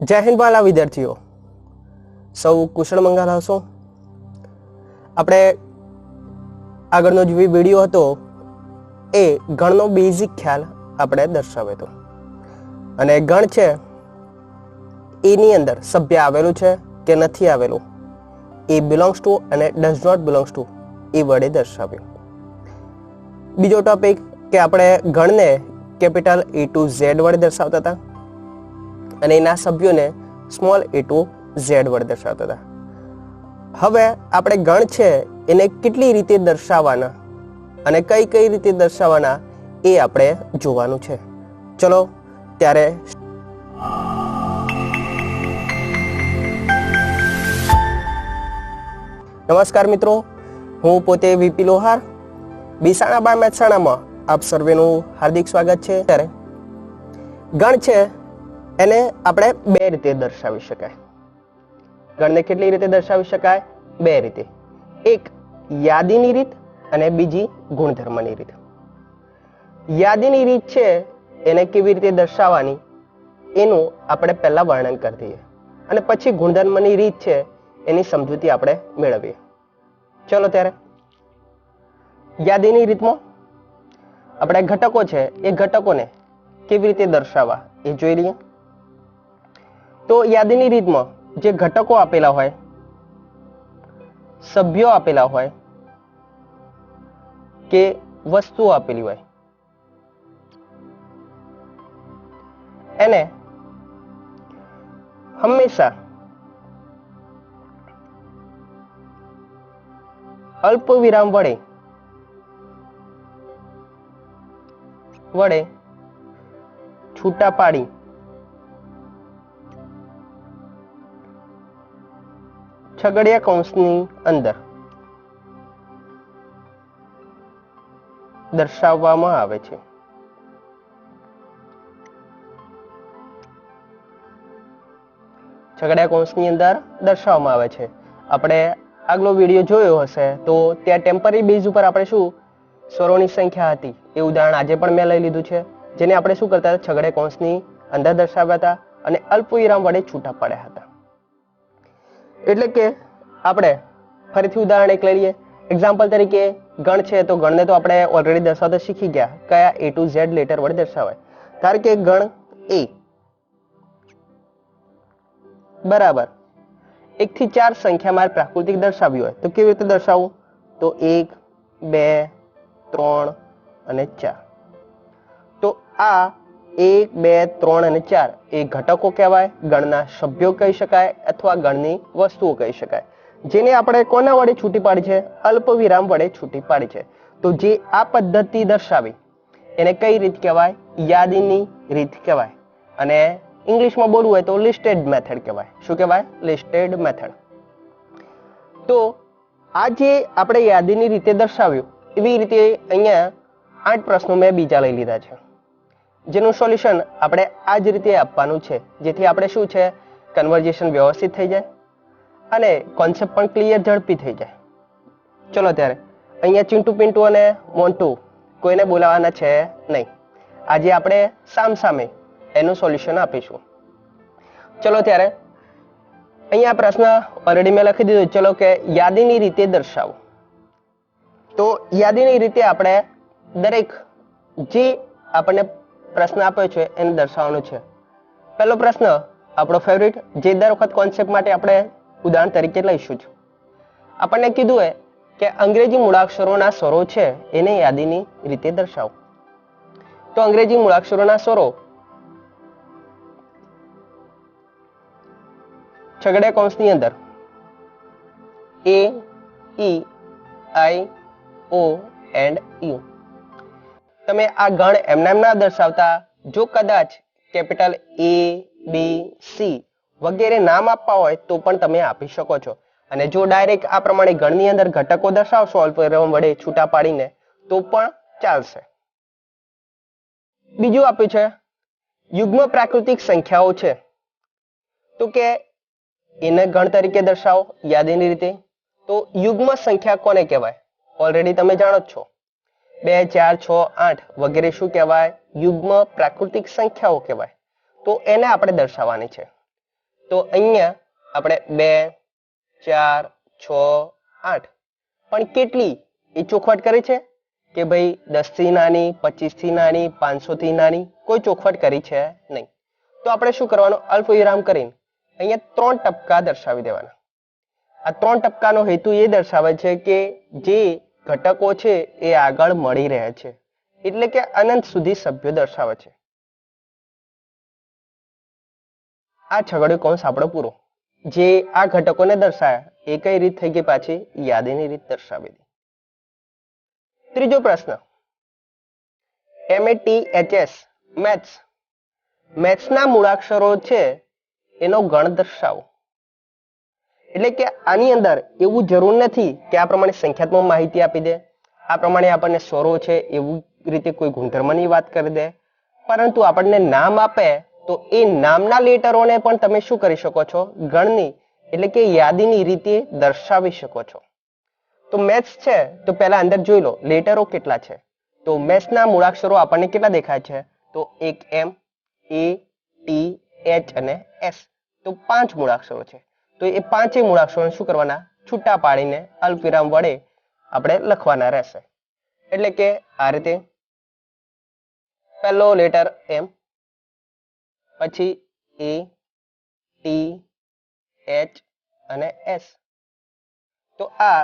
જય હિન્દ વાલા વિદ્યાર્થીઓ, સૌ કુશળ મંગલ હશો. આપણે આગળનો જે વિડીયો હતો એ ગણનો બેઝિક ખ્યાલ આપણે દર્શાવ્યો હતો. અને ગણ છે એની અંદર સભ્ય આવેલું છે કે નથી આવેલું, એ બિલોંગ્સ ટુ અને ડઝ નોટ બિલોંગ્સ ટુ એ વડે દર્શાવ્યું. બીજો ટોપિક કે આપણે ગણને કેપિટલ A to Z વડે દર્શાવતા હતા અને એના સભ્યોને સ્મોલ a to z વડે દર્શાવતા હતા. હવે આપણે ગણ છે એને કેટલી રીતે દર્શાવવાના અને કઈ કઈ રીતે દર્શાવવાના એ આપણે જોવાનું છે. ચલો ત્યારે નમસ્કાર મિત્રો, હું પોતે વીપી લોહાર, બિસાણા બાળ મહેસાણામાં આપ સર્વેનું હાર્દિક સ્વાગત છે. ત્યારે ગણ છે એને આપણે બે રીતે દર્શાવી શકાય. ગણને કેટલી રીતે દર્શાવી શકાય? બે રીતે. એક યાદીની રીત અને બીજી ગુણધર્મની રીત. યાદીની રીત છે એને કેવી રીતે દર્શાવવાની એનું આપણે પહેલા વર્ણન કરી દઈએ અને પછી ગુણધર્મની રીત છે એની સમજૂતી આપણે મેળવીએ. ચલો ત્યારે યાદીની રીતમાં આપણે ઘટકો છે એ ઘટકોને કેવી રીતે દર્શાવવા એ જોઈ લઈએ. તો યાદીની રીતમાં જે ઘટકો આપેલા હોય, સભ્યો આપેલા હોય કે વસ્તુઓ આપેલી હોય એને હંમેશા અલ્પ વિરામ વડે છૂટા પાડી છગડીયા કૌંસની અંદર દર્શાવવામાં આવે છે. છગડીયા કૌંસની અંદર દર્શાવવામાં આવે છે. આપણે આગલો વિડીયો જોયો હશે તો ત્યાં ટેમ્પરરી બેઝ ઉપર આપણે શું સ્વરોની સંખ્યા હતી એ ઉદાહરણ આજે પણ મેં લઈ લીધું છે, જેને આપણે શું કરતા હતા, છગડીયા કૌંસની અંદર દર્શાવ્યા હતા અને અલ્પ વિરામ વડે છૂટા પડ્યા હતા. એટલે કે આપણે ફરીથી ઉદાહરણ એક લઈ લઈએ. એક્ઝામ્પલ તરીકે ગણ છે તો ગણને તો આપણે ઓલરેડી દર્શાવતા શીખી ગયા કયા A to Z લેટર વડે દર્શાવાય. ધારો કે ગણ A બરાબર 1 થી 4 સંખ્યા મારે પ્રાકૃતિક દર્શાવી હોય તો કેવી રીતે દર્શાવવું? તો 1, 2, 3 અને 4. તો આ 1, 2, 3 અને 4 એ ઘટકો કહેવાય, ગણના સભ્યો કહી શકાય અથવા ગણની વસ્તુઓ કહી શકાય, જેને આપણે કોના વડે છૂટી પાડી છે? અલ્પ વિરામ વડે છૂટી પાડી છે. તો જે આ પદ્ધતિ દર્શાવી એને કઈ રીત કહેવાય? યાદીની રીત કહેવાય. અને ઇંગ્લિશમાં બોલવું હોય તો લિસ્ટેડ મેથડ કહેવાય. શું કહેવાય? Listed method. તો આ જે આપણે યાદીની રીતે દર્શાવ્યું એવી રીતે અહીંયા 8 પ્રશ્નો મેં બીજા લઈ લીધા છે, જેનું સોલ્યુશન આપણે આ જ રીતે આપવાનું છે, જેથી આપણે શું છે કન્વર્ઝેશન વ્યવસ્થિત થઈ જાય અને કોન્સેપ્ટ પણ ક્લિયર ઝડપી થઈ જાય. ચલો ત્યારે અહીંયા ચિંટુ પિન્ટુ અને મોન્ટુ કોઈને બોલાવવાના છે નહીં. આજે આપણે સામસામે એનું સોલ્યુશન આપીશું. ચલો ત્યારે અહીંયા પ્રશ્ન ઓલરેડી મેં લખી દીધો. ચલો કે યાદીની રીતે દર્શાવો. તો યાદીની રીતે આપણે દરેક જે આપણને પ્રશ્ન આપ્યો છે એને દર્શાવવાનો છે. પહેલો પ્રશ્ન આપણો ફેવરિટ, જે દર વખત કોન્સેપ્ટ માટે આપણે ઉદાહરણ તરીકે લઈશું. આપણને કીધું હોય કે અંગ્રેજી મૂળાક્ષરોના સ્વરો છે એને યાદીની રીતે દર્શાવો. તો અંગ્રેજી મૂળાક્ષરોના સ્વરો છગડીયા કૌંસની અંદર A, E, I, O and U. તમે આ ગણ એમના એમ ના દર્શાવતા, જો કદાચ કેપિટલ A, B, C વગેરે નામ આપવા હોય તો પણ તમે આપી શકો છો. અને જો ડાયરેક્ટ આ પ્રમાણે ગણની અંદર ઘટકો દર્શાવશો અલ્પ વિરામ વડે છૂટા પાડીને તો પણ ચાલશે. બીજું આપ્યું છે યુગ્મ પ્રાકૃતિક સંખ્યાઓ છે, તો કે એને ગણ તરીકે દર્શાવો યાદીની રીતે. તો યુગ્મ સંખ્યા કોને કહેવાય? ઓલરેડી તમે જાણો જ છો. 2, 4, 6, 8 વગેરે શું કહેવાય? યુગ્મ પ્રાકૃતિક સંખ્યાઓ કહેવાય. તો એને આપણે દર્શાવવાની છે. તો અહીંયા આપણે 2, 4, 6, 8 પણ કેટલી એ ચોખવટ કરી છે કે ભાઈ 10 થી નાની, 25 થી નાની, 500 થી નાની, કોઈ ચોખવટ કરી છે નહીં. તો આપણે શું કરવાનું, અલ્પવિરામ કરીને અહીંયા 3 ટપકા દર્શાવી દેવાના. આ 3 ટપકાનો હેતુ એ દર્શાવે છે કે જે ઘટકો છે એ આગળ મળી રહે છે, એટલે કે અનંત સુધી સભ્યો દર્શાવે છે. આ છગડીયો કૌંસ આપણો પૂરો. જે આ ઘટકોને દર્શાવ્યા એ કઈ રીત થઈ ગઈ, પાછી યાદીની રીત દર્શાવી દી. ત્રીજો પ્રશ્ન, MATHS મેથ્સ, મેથ્સના મૂળાક્ષરો છે એનો ગણ દર્શાવો. એટલે કે આની અંદર એવું જરૂર નથી કે આ પ્રમાણે સંખ્યાત્મક માહિતી આપી દે, આ પ્રમાણે આપણને સ્વરો છે એવું રીતે કોઈ ગુણધર્મની વાત કરી દે, પરંતુ આપણને નામ આપે તો એ નામના લેટરોને પણ તમે શું કરી શકો છો, ગણની એટલે કે યાદીની રીતે દર્શાવી શકો છો. તો મેથ્સ છે તો પહેલા અંદર જોઈ લો લેટરો કેટલા છે. તો મેથ્સના મૂળાક્ષરો આપણને કેટલા દેખાય છે, તો એક M, A, T, H અને S. તો 5 મૂળાક્ષરો છે. તો એ 5 મૂળાક્ષરોને શું કરવાના, છૂટા પાડીને અલ્પવિરામ વડે આપણે લખવાના રહેશે. એટલે કે આ રીતે પહેલો લેટર M, પછી A, T, H અને S. તો આ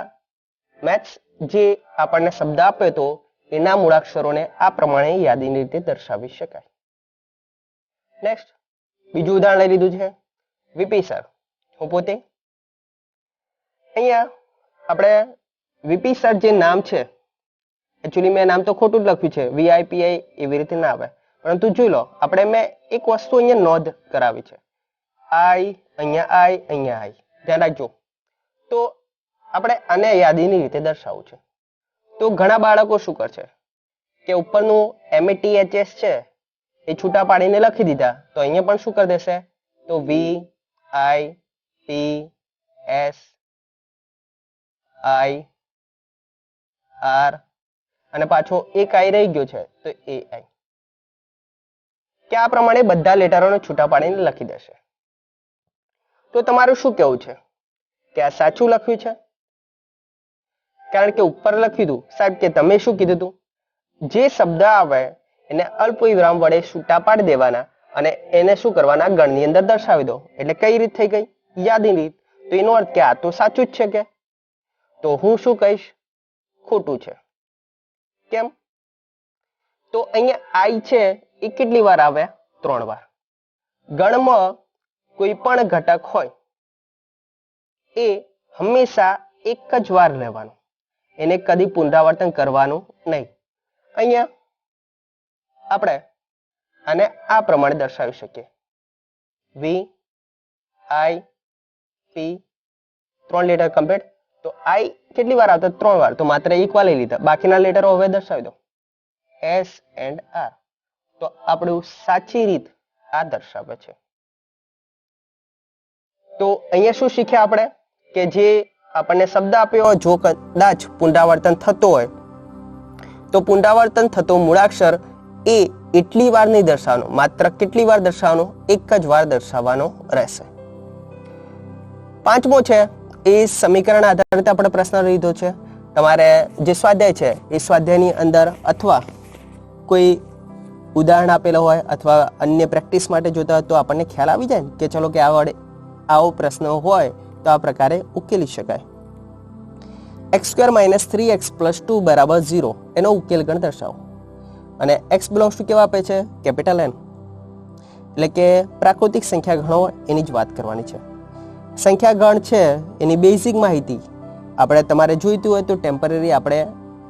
મેથ્સ જે આપણને શબ્દ આપ્યો તો એના મૂળાક્ષરોને આ પ્રમાણે યાદીની રીતે દર્શાવી શકાય. નેક્સ્ટ બીજું ઉદાહરણ લઈ લીધું છે વીપી સર. હું પોતે અહીંયા આપણે વીપી સર જે નામ છે, એકચ્યુઅલી મેં નામ તો ખોટું જ લખ્યું છે, VIPI એવી રીતે ના આવે, પરંતુ જોઈ લો આપણે મેં એક વસ્તુ અહીંયા નોંધ કરાવી છે, I અહીંયા I અહીંયા I, ધ્યાન રાખજો. તો આપણે આને યાદીની રીતે દર્શાવવું છે. તો ઘણા બાળકો શું કરશે કે ઉપરનું MATHS છે એ છૂટા પાડીને લખી દીધા, તો અહીંયા પણ શું કરી દેશે, તો VIPS IR અને પાછો એક I રહી ગયો છે તો AI, કે આ પ્રમાણે બધા લેટરોને છૂટા પાડીને લખી દેશે. તો તમારું શું કહેવું છે કે આ સાચું લખ્યું છે? કારણ કે ઉપર લખ્યું હતું સાહેબ કે તમે શું કીધું હતું, જે શબ્દ આવે એને અલ્પવિરામ વડે છૂટા પાડી દેવાના અને એને શું કરવાના, ગણની અંદર દર્શાવી દો. એટલે કઈ રીત થઈ ગઈ, યાદીની રીત. તો એનો અર્થ કે આ તો સાચું જ છે. કે તો હું શું કહીશ, ખોટું છે. કેમ? તો અહીંયા I છે એ કેટલી વાર આવે, 3 વાર. ગણમાં કોઈ પણ ઘટક હોય એ હંમેશા એક જ વાર લેવાનું, એને કદી પુનરાવર્તન કરવાનું નહીં. અહીંયા આપણે આને આ પ્રમાણે દર્શાવી શકીએ, VIP 3 લેટર કમ્પ્લીટ. તો I કેટલી વાર આવતા, 3 વાર. તો માત્ર એક વાર લઈ લીધા, બાકીના લેટરો હવે દર્શાવી દો, S and R. તો આપણું સાચી રીત આ દર્શાવે છે. તો અહીંયા શું શીખ્યા આપણે કે જે આપણને શબ્દ આપ્યો હોય, જો કદાચ પુનરાવર્તન થતો હોય તો પુનરાવર્તન થતો મૂળાક્ષર એ એટલી વાર નહીં દર્શાવવાનો, માત્ર કેટલી વાર દર્શાવવાનો, એક જ વાર દર્શાવવાનો રહેશે. 5મો છે એ સમીકરણ આધારિત આપણે પ્રશ્ન લીધો છે. તમારે જે સ્વાધ્યાય છે એ સ્વાધ્યાયની અંદર અથવા કોઈ ઉદાહરણ આપેલો હોય અથવા અન્ય પ્રેક્ટિસ માટે જોતા હોય તો આપણને ખ્યાલ આવી જાય ને કે ચલો કે આવો પ્રશ્ન હોય તો આ પ્રકારે ઉકેલી શકાય. x² - 3x + 2 = 0 એનો ઉકેલ ગણ દર્શાવો. અને x બિલોંગ્સ ટુ કેવા આપે છે, કેપિટલ N, એટલે કે પ્રાકૃતિક સંખ્યા ગણો એની જ વાત કરવાની છે. સંખ્યા ગણ છે એની બેઝિક માહિતી આપણે તમારે જોઈતું હોય તો ટેમ્પરરી આપણે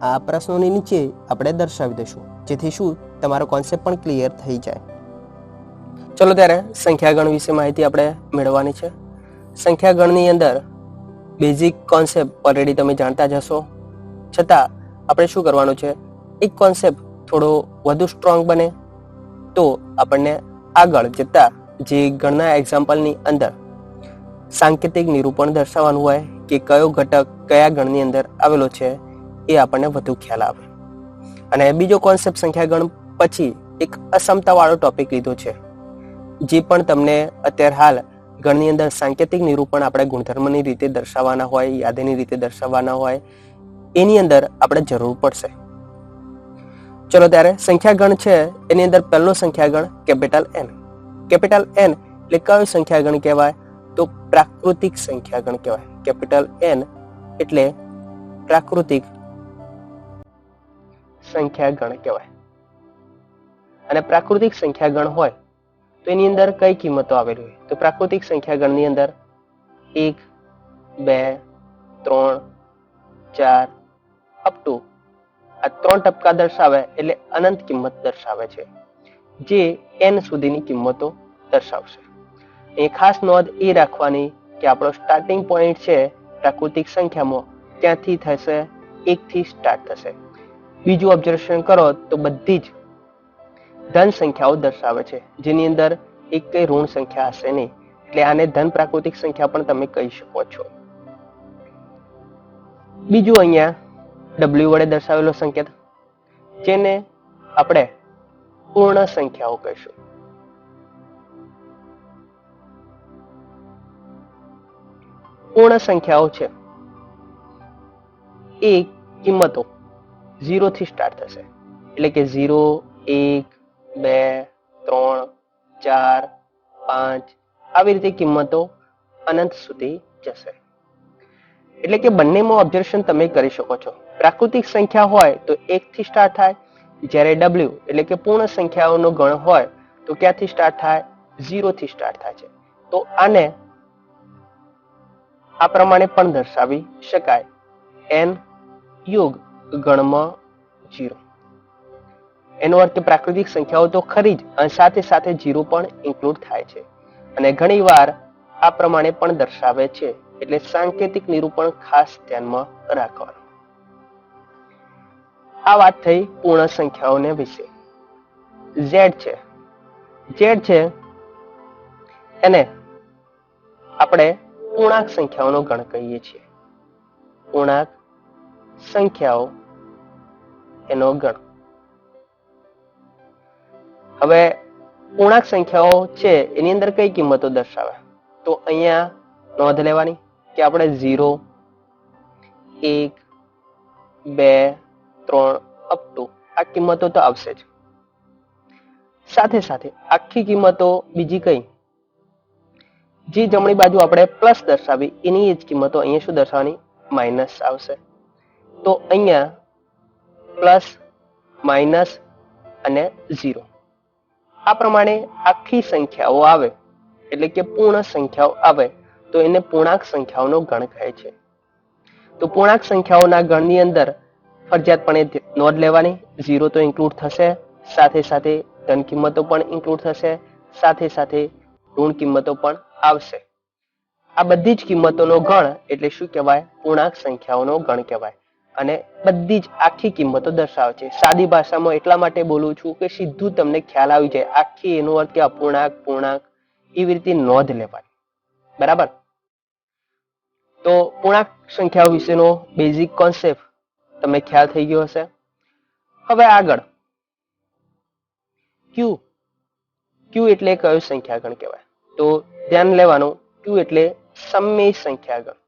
આ પ્રશ્નોની નીચે આપણે દર્શાવી દઈશું, જેથી શું તમારો કોન્સેપ્ટ પણ ક્લિયર થઈ જાય. ચલો ત્યારે સંખ્યા ગણ વિશે માહિતી આપણે મેળવવાની છે. સંખ્યા ગણની અંદર બેઝિક કોન્સેપ્ટ ઓલરેડી તમે જાણતા જ હશો, છતાં આપણે શું કરવાનું છે, એક કોન્સેપ્ટ થોડો વધુ સ્ટ્રોંગ બને તો આપણને આગળ જતા જે ગણના એક્ઝામ્પલની અંદર સાંકેતિક નિરૂપણ દર્શાવવાનું હોય કે કયો ઘટક કયા ગણની અંદર આવેલો છે એ આપણને વધુ ખ્યાલ આવે. અને બીજો કોન્સેપ્ટ સંખ્યા ગણ પછી એક અસમતાવાળો ટોપિક લીધો છે, જે પણ તમને અત્યારે હાલ ગણની અંદર સાંકેતિક નિરૂપણ આપણે ગુણધર્મની રીતે દર્શાવવાના હોય, યાદીની રીતે દર્શાવવાના હોય, એની અંદર આપણે જરૂર પડશે. ચલો ત્યારે સંખ્યા ગણ છે એની અંદર પહેલો સંખ્યા ગણ કેપિટલ એન. કેપિટલ એન એટલે કયો સંખ્યા ગણ કહેવાય? તો પ્રાકૃતિક સંખ્યા ગણ કહેવાય. કેપિટલ એન એટલે પ્રાકૃતિક સંખ્યા ગણ કહેવાય. અને પ્રાકૃતિક સંખ્યા ગણ હોય તો એની અંદર કઈ કિંમતો આવેલી હોય? તો પ્રાકૃતિક સંખ્યા ગણની અંદર 1, 2, 3, 4 અપ ટુ આ 3 ટપકા દર્શાવે એટલે અનંત કિંમત દર્શાવે છે, જે n સુધીની કિંમતો દર્શાવશે. એ ખાસ નોંધ એ રાખવાની કે આપણો સ્ટાર્ટિંગ પોઈન્ટ છે પ્રાકૃતિક સંખ્યામાં ક્યાંથી થશે? 1 થી સ્ટાર્ટ થશે. બીજું ઓબ્ઝર્વેશન કરો તો બધી જ ધન સંખ્યાઓ દર્શાવે છે, જેની અંદર એક કઈ ઋણ સંખ્યા હશે નહીં, એટલે આને ધન પ્રાકૃતિક સંખ્યા પણ તમે કહી શકો છો. બીજું અહીંયા W વડે દર્શાવેલો સંકેત, જેને આપણે પૂર્ણ સંખ્યાઓ કહીશું. પૂર્ણ સંખ્યાઓ છે એ કિંમતો 0 થી સ્ટાર્ટ થશે, એટલે કે 0, 1, 2, 3, 4, 5 આવી રીતે કિંમતો અનંત સુધી જશે. એટલે કે બંનેમાં ઓબ્ઝર્વેશન તમે કરી શકો છો. પ્રાકૃતિક સંખ્યા હોય તો 1 થી સ્ટાર્ટ થાય, જ્યારે W એટલે કે પૂર્ણ સંખ્યાઓનો ગણ હોય તો ક્યાંથી સ્ટાર્ટ થાય? 0 થી સ્ટાર્ટ થાય છે. તો આને આ પ્રમાણે પણ દર્શાવી શકાય, n યુગ ગણમાં 0. એનો અર્થ કે પ્રાકૃતિક સંખ્યાઓ તો ખરી જ, અને સાથે સાથે 0 પણ ઇન્ક્લુડ થાય છે. અને ઘણીવાર આ પ્રમાણે પણ દર્શાવે છે, એટલે સાંકેતિક નિરૂપણ ખાસ ધ્યાનમાં રાખવાનું. આ વાત થઈ પૂર્ણ સંખ્યાઓને વિશે. Z છે એને આપણે પૂર્ણાંક સંખ્યાઓનો ગણ કહીએ છીએ. પૂર્ણાંક સંખ્યાઓ એનો ગણ. હવે પૂર્ણાંક સંખ્યાઓ છે એની અંદર કઈ કિંમતો દર્શાવે? તો અહીંયા નોંધ લેવાની કે આપણે 0, 1, 2, 3 અપ ટુ આ કિંમતો તો આવશે જ. સાથે સાથે આખી કિંમતો બીજી કઈ જે જમણી બાજુ આપણે પ્લસ દર્શાવી એની જ કિંમતો અહીંયા શું દર્શાવવાની? માઇનસ આવશે. તો અહીંયા પ્લસ, માઇનસ અને 0 આ પ્રમાણે આખી સંખ્યાઓ આવે એટલે કે પૂર્ણ સંખ્યાઓ આવે તો એને પૂર્ણાંક સંખ્યાઓનો ગણ કહે છે. તો પૂર્ણાંક સંખ્યાઓના ગણની અંદર ફરજિયાતપણે નોંધ લેવાની, 0 તો ઇન્ક્લુડ થશે, સાથે સાથે ધન કિંમતો પણ ઇન્ક્લુડ થશે, સાથે સાથે ઋણ કિંમતો પણ આવશે. આ બધી જ કિંમતોનો ગણ એટલે શું કહેવાય? પૂર્ણાંક સંખ્યાઓનો ગણ કહેવાય. અને બધી જ આખી કિંમતો દર્શાવે છે. સાદી ભાષામાં એટલા માટે બોલું છું કે સીધું તમને ખ્યાલ આવી જાય. આખી એનો અર્થ કે અપૂર્ણાંક, પૂર્ણાંક એવી રીતે નોંધ લેવાની. બરાબર? તો પૂર્ણાંક સંખ્યાઓ વિશેનો બેઝિક કોન્સેપ્ટ તમને ખ્યાલ થઈ ગયો હશે. હવે આગળ Q એટલે કયો સંખ્યાગણ કહેવાય? તો ધ્યાન લેવાનું, Q એટલે સમય સંખ્યાગણ.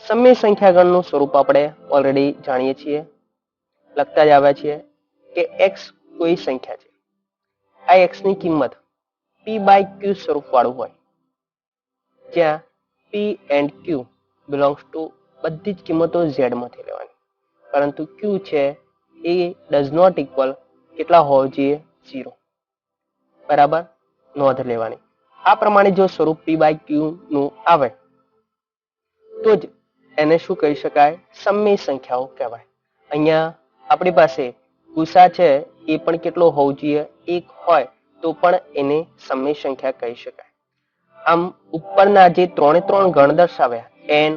સમય સંખ્યાગણનું સ્વરૂપ આપણે ઓલરેડી જાણીએ છીએ, લખતા જ આવ્યા છીએ કે x કોઈ સંખ્યા છે. આ x ની કિંમત p/q સ્વરૂપ વાળું હોય, જ્યાં p and q belongs to બધી જ કિંમતો z માંથી લેવાની, પરંતુ q છે એ does not equal કેટલા હોવો જોઈએ? 0. બરાબર? નોંધ લેવાની. આ પ્રમાણે જો સ્વરૂપ p/q નું આવે તો જ એને શું કહી શકાય? સમય સંખ્યાઓ કહેવાય. અહીંયા આપણી પાસે ગુસા છે એ પણ કેટલો હોવો જોઈએ? 1 હોય તો પણ એને સમય સંખ્યા કહી શકાય. આમ ઉપરના જે 3 ગણ દર્શાવ્યા n,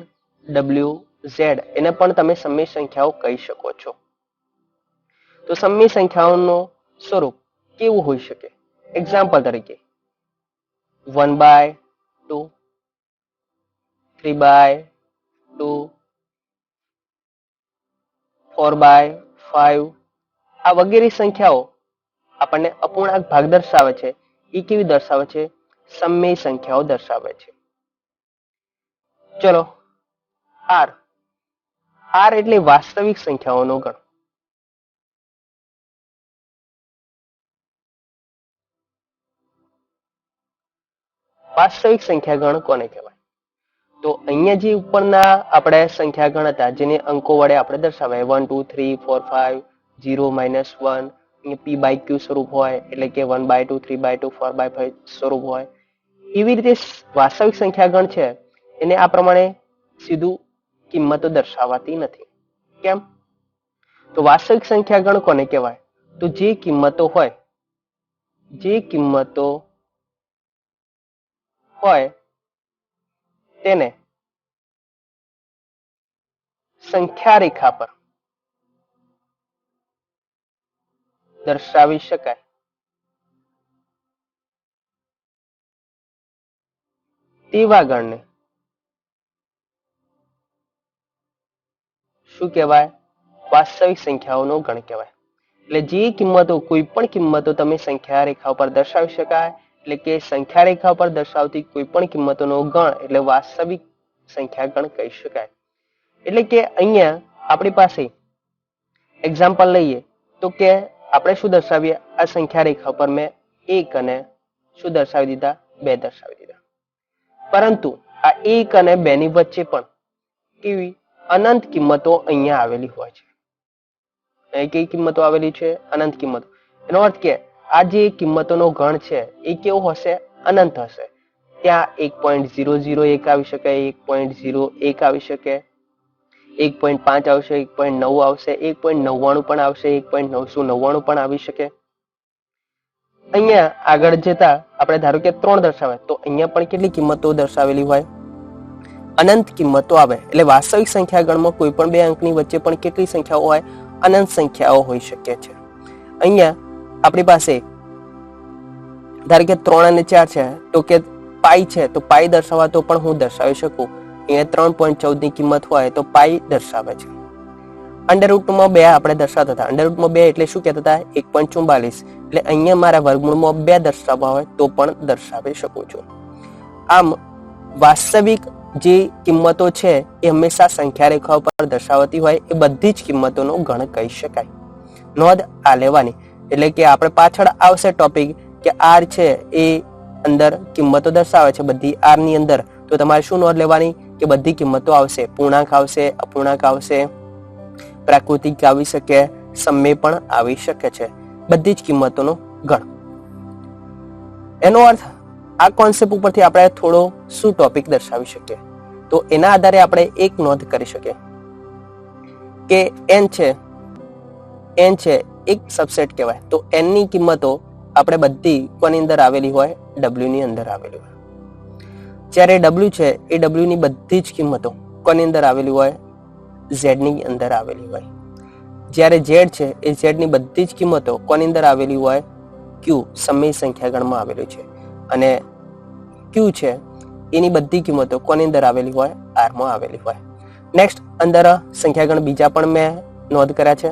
w, z એને પણ તમે સમય સંખ્યાઓ કહી શકો છો. તો સમય સંખ્યાઓનું સ્વરૂપ કેવું હોઈ શકે? એક્ઝામ્પલ તરીકે 1/2, 3/2, 4/5 આ વગેરે સંખ્યાઓ આપણને અપૂર્ણાંક ભાગ દર્શાવે છે એ કેવી દર્શાવે છે? સમય સંખ્યાઓ દર્શાવે છે. ચલો આર. આર એટલે વાસ્તવિક સંખ્યાઓનો ગણ. વાસ્તવિક સંખ્યા ગણ કોને કહેવાય? તો અહીંયા જે ઉપરના આપણે સંખ્યા ગણ હતા જેને અંકો વડે આપણે દર્શાવાય 1 2 3 4 5 0 -1 p બાય ક્યુ સ્વરૂપ હોય એટલે કે 1/2 3/2 4/5 સ્વરૂપ હોય. એવી રીતે વાસ્તવિક સંખ્યા ગણ છે એને આ પ્રમાણે સીધું કિંમતો દર્શાવાતી નથી. કેમ? તો વાસ્તવિક સંખ્યા ગણ કોને કહેવાય? તો જે કિંમતો હોય તેને સંખ્યા રેખા પર દર્શાવી શકાય. તેવા ગણને શું કહેવાય? વાસ્તવિક સંખ્યાઓનો ગણ કહેવાય. એટલે જે કિંમતો કોઈ પણ કિંમતો તમે સંખ્યા રેખા પર દર્શાવી શકાય એટલે કે સંખ્યા રેખા પર દર્શાવતી કોઈ પણ કિંમતોનો ગણ એટલે વાસ્તવિક સંખ્યા ગણ કહી શકાય. એટલે કે અહીંયા આપણી પાસે એક્ઝામ્પલ લઈએ તો કે આપણે શું દર્શાવીએ? આ સંખ્યા રેખા પર મેં 1 અને શું દર્શાવી દીધા? 2 દર્શાવી દીધા. પરંતુ આ 1 અને 2 ની વચ્ચે પણ કેવી અનંત કિંમતો અહીંયા આવેલી હોય છે. અહીં કઈ કિંમતો આવેલી છે? અનંત કિંમતો. એનો અર્થ કે આ જે કિંમતોનો ગણ છે એ કેવો હશે? અનંત હશે. ત્યાં 1.001 આવી શકે, 1.01 આવી શકે, 1.5 આવશે, 1.9 આવશે, 1.99 પણ આવશે, 1.999 પણ આવી શકે. અહીંયા આગળ જતા આપણે ધારો કે 3 દર્શાવે તો અહીંયા પણ કેટલી કિંમતો દર્શાવેલી હોય? અનંત કિંમતો આવે. એટલે વાસ્તવિક સંખ્યા ગણમાં કોઈ પણ બે અંકની વચ્ચે પણ કેટલી સંખ્યાઓ હોય? અનંત સંખ્યાઓ હોઈ શકે છે. અહીંયા આપણી પાસે ધારો કે 3 અને 4 છે તો કે પાઈ છે તો પાઈ દર્શાવવા તો પણ હું દર્શાવી શકું. અહીંયા 3.14 ની કિંમત હોય તો પાઈ દર્શાવે છે. અંડરરૂટમાં 2 આપણે દર્શાવતા હતા. અંડરરૂટમાં 2 એટલે શું કહેતા હતા? 1.44. એટલે અહીંયા મારા વર્ગમૂળમાં 2 દર્શાવવા હોય તો પણ દર્શાવી શકું છું. આમ વાસ્તવિક જે કિંમતો છે એ હંમેશા સંખ્યા રેખા પર દર્શાવતી હોય એ બધી જ કિંમતોનો ગણ કહી શકાય. નોંધ આ લેવાની. એટલે કે આપણે પાછળ આવશે ટોપિક કે આર છે એ અંદર કિંમતો દર્શાવે છે બધી આર ની અંદર. તો તમારે શું નોંધ લેવાની? કે બધી કિંમતો આવશે. પૂર્ણાંક આવશે, અપૂર્ણાંક આવશે, પ્રાકૃતિક આવી શકે, સમય પણ આવી શકે છે. બધી જ કિંમતોનો ગણ. એનો અર્થ આ કોન્સેપ્ટ ઉપરથી આપણે થોડો શું ટોપિક દર્શાવી શકીએ? તો એના આધારે આપણે એક નોંધ કરી શકીએ કે n છે એક સબસેટ કહેવાય. તો n ની કિંમતો આપણે બધી કોની અંદર આવેલી હોય? w ની અંદર આવેલી હોય. જ્યારે w છે એ w ની બધી જ કિંમતો કોની અંદર આવેલી હોય? z ની અંદર આવેલી હોય. જ્યારે z છે એ z ની બધી જ કિંમતો કોની અંદર આવેલી હોય? q સમય સંખ્યા ગણમાં આવેલી છે. અને q છે એની બધી કિંમતો કોની અંદર આવેલી હોય? r માં આવેલી હોય. નેક્સ્ટ અંદર સંખ્યાગણ બીજા પણ મેં નોંધ કર્યા છે.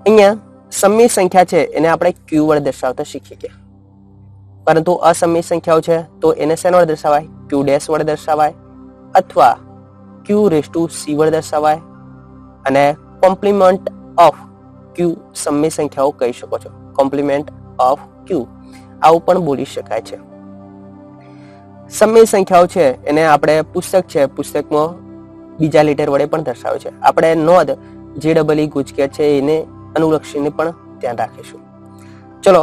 અહીંયા સમય સંખ્યા છે એને આપણે q વડે દર્શાવતા શીખી ગયા. પરંતુ અસમય સંખ્યાઓ છે તો એને શેના વડે દર્શાવાય? q ડેશ વડે દર્શાવાય અથવા q⁻c વડે દર્શાવાય અને કોમ્પ્લિમેન્ટ ઓફ q સમય સંખ્યાઓ કહી શકો છો. કોમ્પ્લિમેન્ટ ઓફ q આવું પણ બોલી શકાય છે. સમય સંખ્યાઓ છે એને આપણે પુસ્તકમાં બીજા લેટર વડે પણ દર્શાવે છે. આપણે નોંધ JEE ગુજકેટ છે એને અનુલક્ષીને પણ ધ્યાન રાખીશું. ચલો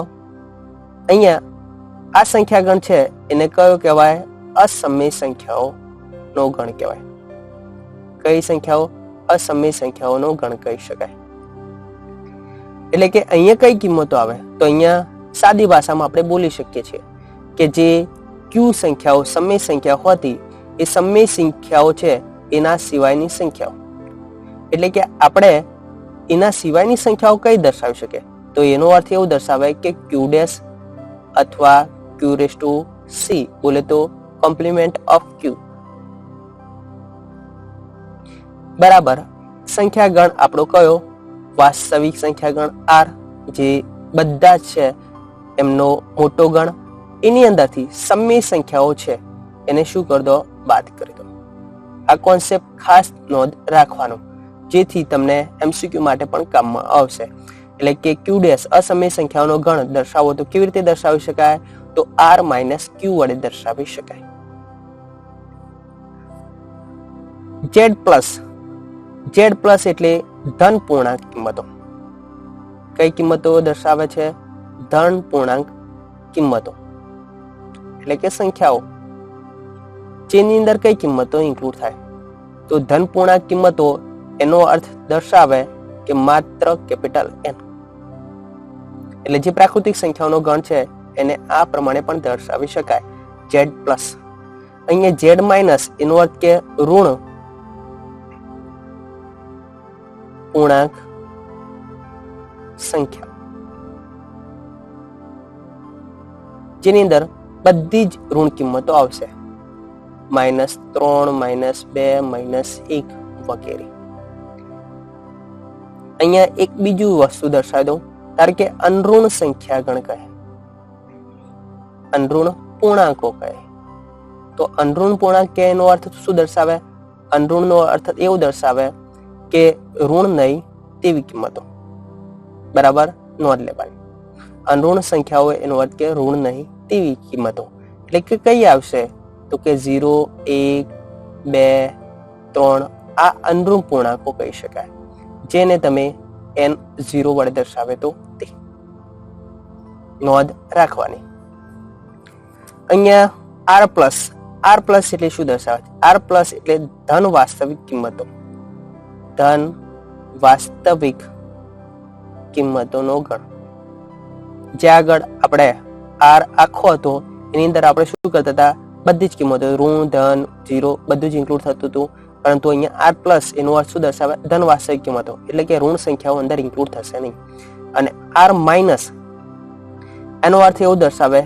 અહીંયા આ સંખ્યાગણ છે એને કયો કહેવાય? અસમય સંખ્યાઓનો ગણ કહેવાય. કઈ સંખ્યાઓ? અસમય સંખ્યાઓનો ગણ કહી શકાય. એટલે કે અહીંયા કઈ કિંમતો આવે? તો અહીંયા સાદી ભાષામાં આપણે બોલી શકીએ છીએ કે જે q સંખ્યાઓ સમય સંખ્યા હોતી એ સમય સંખ્યાઓ છે એના સિવાયની સંખ્યાઓ. એટલે કે આપણે એના સિવાયની સંખ્યાઓ કઈ દર્શાવી શકીએ? તો એનો અર્થ એવું દર્શાવાય કે q ડેશ અથવા q⁻c બોલે તો કોમ્પ્લિમેન્ટ ઓફ q બરાબર સંખ્યાગણ આપણો કયો? વાસ્તવિક સંખ્યાગણ r જે બધા જ છે એમનો મોટો ગણ, એની અંદરથી સમય સંખ્યાઓ છે એને શું કરી દો, બાદ કરી દો. આ કોન્સેપ્ટ ખાસ નોંધ રાખવાનો, જેથી તમને એમસીક્યુ માટે પણ કામમાં આવશે. એટલે કે ક્યુ ડેશ અસમય સંખ્યાઓનો ગણ દર્શાવો તો કેવી રીતે દર્શાવી શકાય, તો r - q વડે દર્શાવી શકાય. z પ્લસ એટલે ધન પૂર્ણાંક કિંમતો. કઈ કિંમતો દર્શાવે છે, ધન પૂર્ણાંક કિંમતો એટલે કે સંખ્યાઓ, જેની અંદર કઈ કિંમતો ઇન્ક્લુડ થાય, તો ધન પૂર્ણાંક કિંમતો એનો અર્થ દર્શાવે કે માત્ર કેપિટલ N. એટલે જે પ્રાકૃતિક સંખ્યાઓનો ગણ છે એને આ પ્રમાણે પણ દર્શાવી શકાય, z+. અહીંયા z- એનો અર્થ કે ઋણ પૂર્ણાંક સંખ્યા, જેની અંદર બધી જ ઋણ કિંમતો આવશે, -3, -2, -1 વગેરે. અહીંયા એક બીજું વસ્તુ દર્શાવી દઉં, ધારો કે અનઋણ સંખ્યા ગણ કહે, અનઋણ પૂર્ણાંકો કહે. તો અનઋણ પૂર્ણાંક કે એનો અર્થ શું દર્શાવે, અનઋણ નો અર્થ એવું દર્શાવે કે ઋણ નહીં તેવી કિંમતો. બરાબર, નોંધ લેવાની. અનઋણ સંખ્યાઓ એનો અર્થ કે ઋણ નહીં તેવી કિંમતો, એટલે કે કઈ આવશે, તો કે 0, 1, 2, 3 આ અનઋણ પૂર્ણાંકો કહી શકાય, જેને તમે n0 વડે દર્શાવે તો તે. નોંધ રાખવાની. અહીંયા r પ્લસ એટલે શું દર્શાવે છે, r પ્લસ એટલે ધન વાસ્તવિક કિંમતો, ધન વાસ્તવિક કિંમતોનો ગણ. જે આગળ આપણે r આખો હતો એની અંદર આપણે શું કરતા હતા, બધી જ કિંમતો ઋણ, ધન, 0 બધું જ ઇન્ક્લુડ થતું હતું. પરંતુ અહીંયા r પ્લસ એનો અર્થ શું દર્શાવે, ધન વાસ્તવિક કિંમતો, એટલે કે ઋણ સંખ્યાઓ અંદર ઇન્ક્લુડ થશે નહીં. અને r માઇનસ એનો અર્થ એવું દર્શાવે,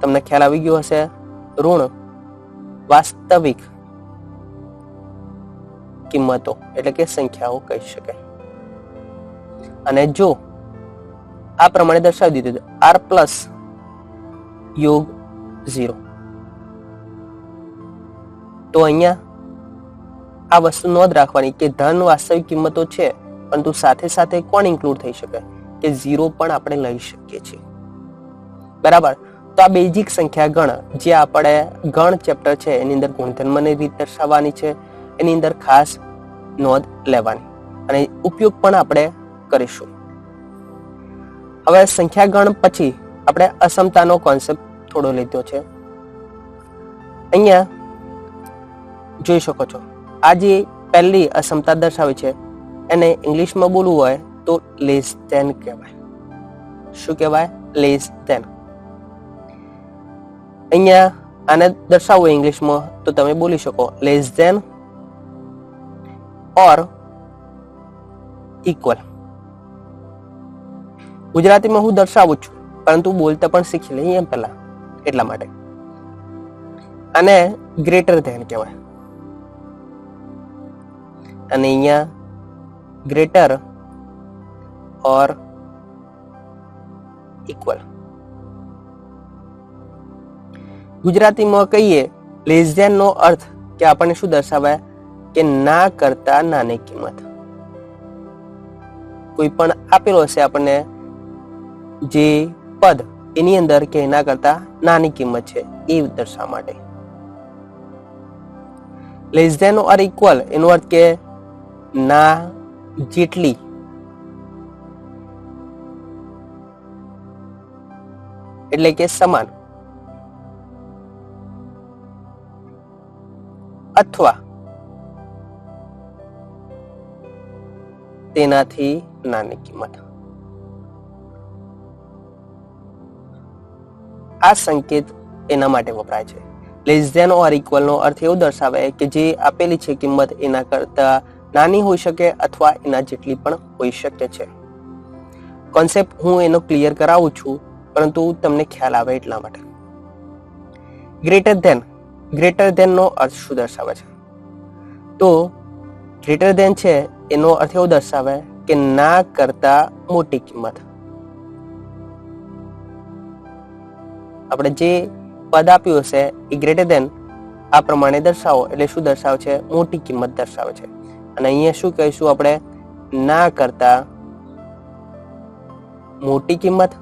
તમને ખ્યાલ આવી ગયો હશે, ઋણ વાસ્તવિક કિંમતો એટલે કે સંખ્યાઓ કહી શકાય. અને જો આ પ્રમાણે દર્શાવી દીધું r પ્લસ યોગ 0, તો અહીંયા આ વસ્તુ નોંધ રાખવાની કે ધન વાસ્તવિક કિંમતો છે, પરંતુ સાથે સાથે કોણ ઇન્ક્લુડ થઈ શકે, કે 0 પણ આપણે લઈ શકીએ છીએ. બરાબર. તો આ બેઝિક સંખ્યા ગણ જે આપણે ગણ ચેપ્ટર છે એની અંદર ગુણધર્મની રીત દર્શાવવાની છે, એની અંદર ખાસ નોંધ લેવાની અને ઉપયોગ પણ આપણે કરીશું. હવે સંખ્યા ગણ પછી આપણે અસમતાનો કોન્સેપ્ટ થોડો લીધો છે. અહીંયા જોઈ શકો છો, આ જે પહેલી અસમતા દર્શાવી છે એને ઇંગ્લિશમાં બોલવું હોય તો લેસ ધેન કહેવાય. શું કહેવાય, લેસ ધેન. અહીંયા આને દર્શાવવું ઇંગ્લિશમાં તો તમે બોલી શકો લેસ ધેન ઓર ઇક્વલ. ગુજરાતીમાં હું દર્શાવું છું, પરંતુ બોલતા પણ શીખી લઈએ એમ પહેલા, એટલા માટે. આને ગ્રેટર ધેન કહેવાય. અને અહીંયા ગ્રેટર ઓર ઇક્વલ. ગુજરાતીમાં કહીએ લેસ ધેન નો અર્થ કે આપણને શું દર્શાવે, કે ના કરતા નાની કિંમત. કોઈ પણ આપેલો હશે આપણને જે પદ, એની અંદર કે એના કરતા નાની કિંમત છે એ દર્શાવવા માટે. લેસ ધેન ઓર ઇક્વલ એનો અર્થ કે ના જેટલી, એટલે કે સમાન, અથવા તેનાથી નાની કિંમત. આ સંકેત એના માટે વપરાય છે. લેસ ધેન ઓર ઇક્વલ નો અર્થ એવો દર્શાવે કે જે આપેલી છે કિંમત એના કરતા નાની હોઈ શકે અથવા એના જેટલી પણ હોઈ શકે છે. કોન્સેપ્ટ હું એનો ક્લિયર કરાવું છું, પરંતુ તમને ખ્યાલ આવે એટલા માટે. ગ્રેટર ધેન નો અર્થ શું દર્શાવે છે, તો ગ્રેટર ધેન છે એનો અર્થ એવો દર્શાવે કે ના કરતા મોટી કિંમત. આપણે જે પદ આપ્યું હશે એ ગ્રેટર દેન આ પ્રમાણે દર્શાવો એટલે શું દર્શાવે છે? મોટી કિંમત દર્શાવે છે. અને અહીંયા શું કહીશું આપણે? ના કરતા મોટી કિંમત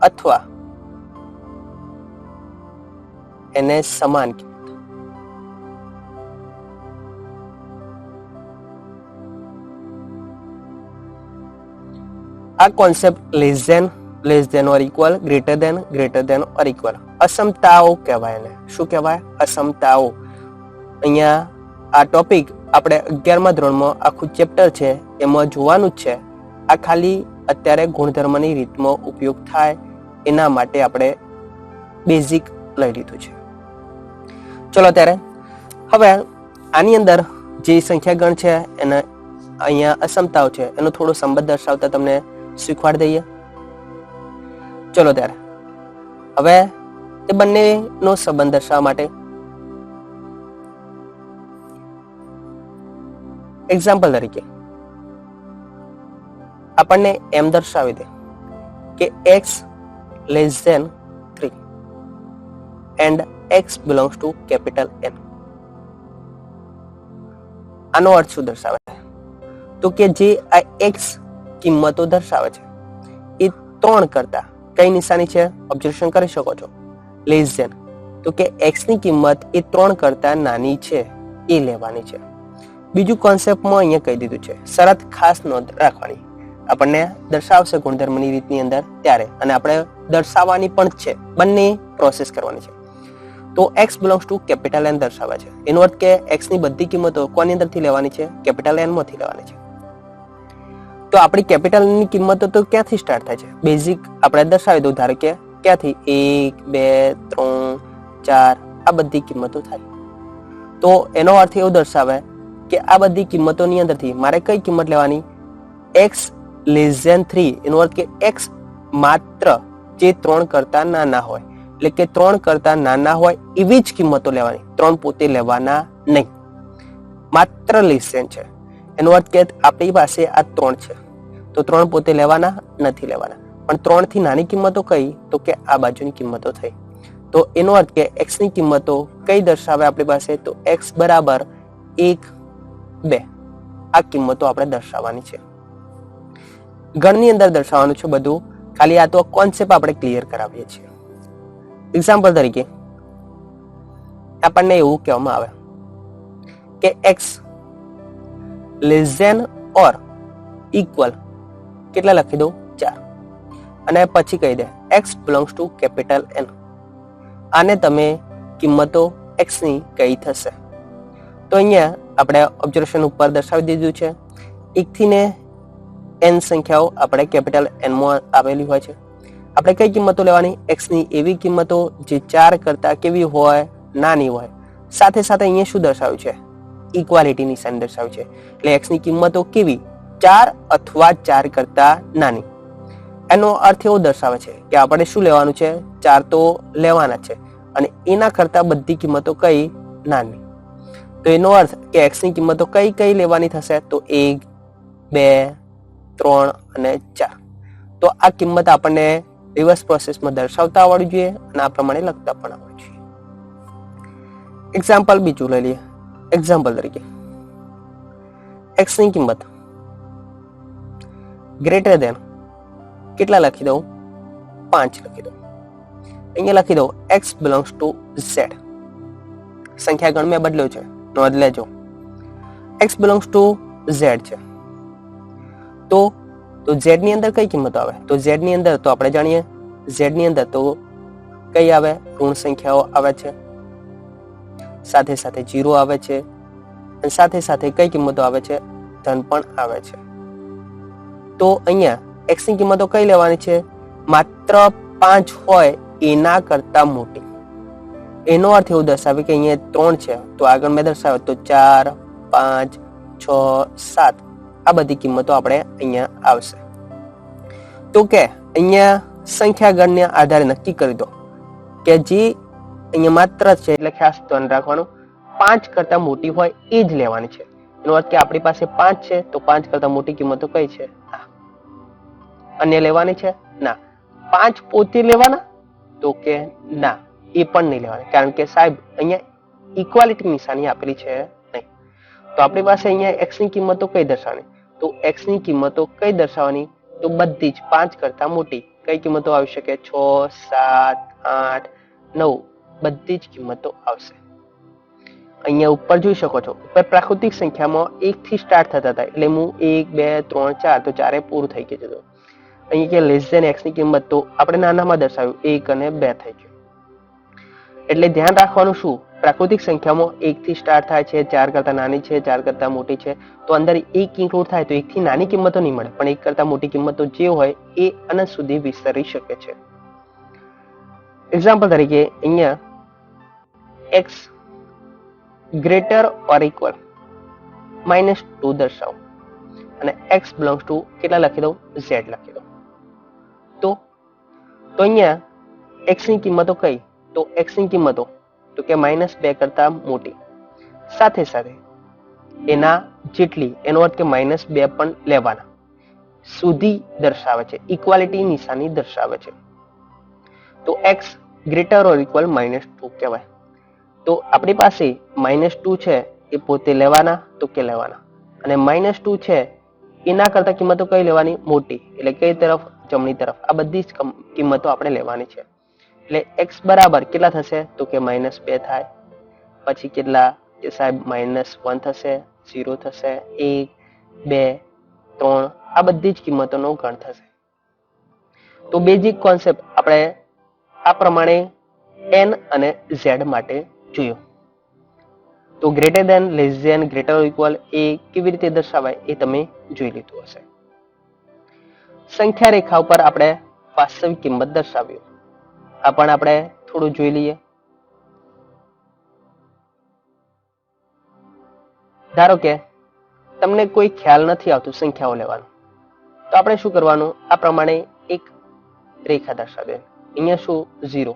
અથવા એને સમાન કિંમત. આ concept less than or equal, greater than or equal અસમતાઓ કહેવાય. એને શું કહેવાય? અસમતાઓ. અહીંયા આ ટોપિક આપણે 11મા ધોરણમાં આખું ચેપ્ટર છે એમાં જોવાનું જ છે. આ ખાલી અત્યારે ગુણધર્મની રીતમાં ઉપયોગ થાય એના માટે આપણે બેઝિક લઈ લીધું છે. ચલો ત્યારે હવે આની અંદર જે સંખ્યા ગણ છે એને અહીંયા અસમતાઓ છે એનો થોડો સંબંધ દર્શાવતા તમને શીખવાડી દઈએ. ચલો ત્યારે હવે એ બંનેનો સંબંધ દર્શાવવા માટે એક્ઝામ્પલ તરીકે આપણને એમ દર્શાવી દે કે x less than 3 and x belongs to capital N. આનો અર્થ શું દર્શાવે છે? તો કે જે આ x કિંમતો દર્શાવે છે એ 3 કરતા કઈ નિશાની છે? ઓબ્ઝર્વેશન કરી શકો છો. લેસ ધેન તો કે x ની કિંમત એ 3 કરતા નાની છે એ લેવાની છે. બીજું કોન્સેપ્ટમાં અહીંયા કહી દીધું છે. શરત ખાસ નોંધ રાખવાની. આપણને દર્શાવશે ગુણધર્મની રીતની અંદર ત્યારે, અને આપણે દર્શાવવાની પણ છે. બંને પ્રોસેસ કરવાની છે. તો x belongs to capital N દર્શાવે છે. એનો અર્થ કે x ની બધી કિંમતો કોની અંદરથી લેવાની છે? કેપિટલ N માંથી લેવાની છે. તો આપણી કેપિટલ ની કિંમતો તો ક્યાંથી સ્ટાર્ટ થાય છે? બેઝિક આપણે દર્શાવી દઉં. ધારો કે ક્યાંથી 1 2 3 4 આ બધી કિંમતો થાય. તો એનો અર્થ એવો દર્શાવે કે આ બધી કિંમતોની અંદરથી મારે કઈ કિંમત લેવાની? x less than 3. એનો અર્થ કે x માત્ર જે 3 કરતા નાના હોય, એટલે કે 3 કરતા નાના હોય એવી જ કિંમતો લેવાની. 3 પોતે લેવાના નહીં. માત્ર લેસ ધેન છે એનો અર્થ કે આપણી પાસે આ 3 છે તો 3 પોતે લેવાના નથી લેવાના. પણ 3 થી નાની કિંમતો કઈ? તો કે આ બાજુની કિંમતો થઈ. તો એનો અર્થ કે x ની કિંમતો કઈ દર્શાવે આપણી પાસે? તો x બરાબર 1 2 આ કિંમતો આપણે દર્શાવવાની છે. ગણની અંદર દર્શાવવાનું છે બધું. ખાલી આ તો કોન્સેપ્ટ આપણે ક્લિયર કરાવીએ છીએ. એક્ઝામ્પલ તરીકે આપણને એવું કહેવામાં આવે કે x less than or equal કેટલા લખી દઉં? 4. અને પછી કહી દે x belongs to capital N. આને તમે કિંમતો x ની કઈ થશે? તો અહીંયા આપણે ઓબ્ઝર્વેશન ઉપર દર્શાવી દીધું છે. 1 થી ને n સંખ્યાઓ આપણે કેપિટલ N માં આવેલી હોય છે. આપણે કઈ કિંમતો લેવાની? x ની એવી કિંમતો જે 4 કરતા કેવી હોય? નાની હોય. સાથે સાથે અહીંયા શું દર્શાવ્યું છે? ઇક્વાલિટી નિશાની દર્શાવ્યું છે. એટલે x ની કિંમતો કેવી? 4 અથવા 4 કરતા નાની. એનો અર્થ એવો દર્શાવે છે કે આપણે શું લેવાનું છે? 4 તો લેવાના છે અને એના કરતા બધી કિંમતો કઈ? નાની. તો એનો અર્થ કે x ની કિંમતો કઈ કઈ લેવાની થશે? તો 1 2 3 અને 4. તો આ કિંમત આપણને રિવર્સ પ્રોસેસમાં દર્શાવતા આવડવું જોઈએ અને આ પ્રમાણે લખતા પણ આવડવું જોઈએ. એક્ઝામ્પલ બીજું લઈ લઈએ. એક્ઝામ્પલ તરીકે x ની કિંમત ગ્રેટર ધેન કેટલા લખી દઉં? 5 લખી દઉં. અહીંયા લખી દઉં x બિલોંગ્સ ટુ z. સંખ્યા ગણ મેં બદલ્યો છે, નોંધ લેજો. x બિલોંગ્સ ટુ z છે. તો z ની અંદર કઈ કિંમતો આવે? તો z ની અંદર તો આપણે જાણીએ z ની અંદર તો કઈ આવે? ઋણ સંખ્યાઓ આવે છે, સાથે સાથે 0 આવે છે, અને સાથે સાથે કઈ કિંમતો આવે છે? ધન પણ આવે છે. તો અહીંયા x ની કિંમતો કઈ લેવાની છે? માત્ર 5 હોય એના કરતા મોટી. એનો અર્થ એવું દર્શાવે કે અહીંયા 3 છે તો આગળ મેં દર્શાવ્યો તો 4 5 6 7 આ બધી કિંમતો આપણે અહીંયા આવશે. તો કે અહીંયા સંખ્યા ગણના આધારે નક્કી કરી દો કે જે અહીંયા માત્ર છે એટલે ખાસ ધ્યાન રાખવાનું 5 કરતા મોટી હોય એ જ લેવાની છે. એનો અર્થ કે આપણી પાસે 5 છે તો 5 કરતા મોટી કિંમતો કઈ છે? અન્ય લેવાની છે? ના. 5 પોતે લેવાના? તો કે ના, એ પણ નહીં લેવાના, કારણ કે સાહેબ અહીંયા ઇક્વાલિટી નિશાની આપેલી છે નહીં. તો આપણી પાસે અહીંયા x ની કિંમતો કઈ દર્શાવવાની? તો x ની કિંમતો કઈ દર્શાવવાની? તો બધી જ 5 કરતા મોટી. કઈ કિંમતો આવી શકે? 6, 7, 8, 9, બધી જ કિંમતો આવશે. અહીંયા ઉપર જોઈ શકો છો, ઉપર પ્રાકૃતિક સંખ્યામાં 1 થી સ્ટાર્ટ થતા હતા, એટલે હું 1, 2, 3, 4, તો 4 પૂરું થઈ ગયું હતું. અહીં કે લેસ ધેન x ની કિંમત તો આપણે નાનામાં દર્શાવ્યું, 1 અને 2 થઈ ગયું. એટલે ધ્યાન રાખવાનું શું? પ્રાકૃતિક સંખ્યામાં 1 થી સ્ટાર્ટ થાય છે, 4 કરતા નાની છે, 4 કરતા મોટી છે, તો અંદર 1 ઇન્ક્લુડ થાય તો 1 થી નાની કિંમતો નહીં મળે, પણ 1 કરતા મોટી કિંમતો જે હોય એ અનંત સુધી વિસ્તરી શકે છે. એક્ઝામ્પલ તરીકે અહીંયા x ગ્રેટર ઓર ઇક્વલ -2 દર્શાવો અને x બિલોંગ્સ ટુ કેટલા લખી દઉં? z લખી દઉં. તો અહીંયા x ની કિંમતો કઈ? તો x ની કિંમતો તો કે -2 કરતા મોટી, સાથે સાથે એના જેટલી, એનો અર્થ કે -2 પણ લેવાના સુધી દર્શાવે છે, ઇક્વાલિટી નિશાની દર્શાવે છે. તો x ગ્રેટર ઓર ઇક્વલ -2 કહેવાય. તો આપણી પાસે -2 છે એ પોતે લેવાના? તો કે લેવાના. અને -2 છે એના કરતા કિંમતો કઈ લેવાની? મોટી. એટલે કઈ તરફ? જમણી તરફ. આ બધી જ કિંમતો આપણે લેવાની છે. એટલે x બરાબર કેટલા થશે? તો કે -2 થાય. પછી કેટલા? કે સાહેબ -1 થશે, 0 થશે, 1, 2, 3, આ બધી જ કિંમતોનો ગણ થશે. તો બેઝિક કોન્સેપ્ટ આપણે આ પ્રમાણે n અને z માટે જોયું. તો greater than, less than, greater or equal એ કેવી રીતે દર્શાવાય એ તમે જોઈ લીધું હશે. સંખ્યા રેખા ઉપર આપણે વાસ્તવિક કિંમત દર્શાવ્યું, આ પણ આપણે થોડું જોઈ લઈએ. ધારો કે તમને કોઈ ખ્યાલ નથી આવતું સંખ્યાઓ લેવાનું, તો આપણે શું કરવાનું? આ પ્રમાણે એક રેખા દર્શાવે. અહીંયા શું? 0,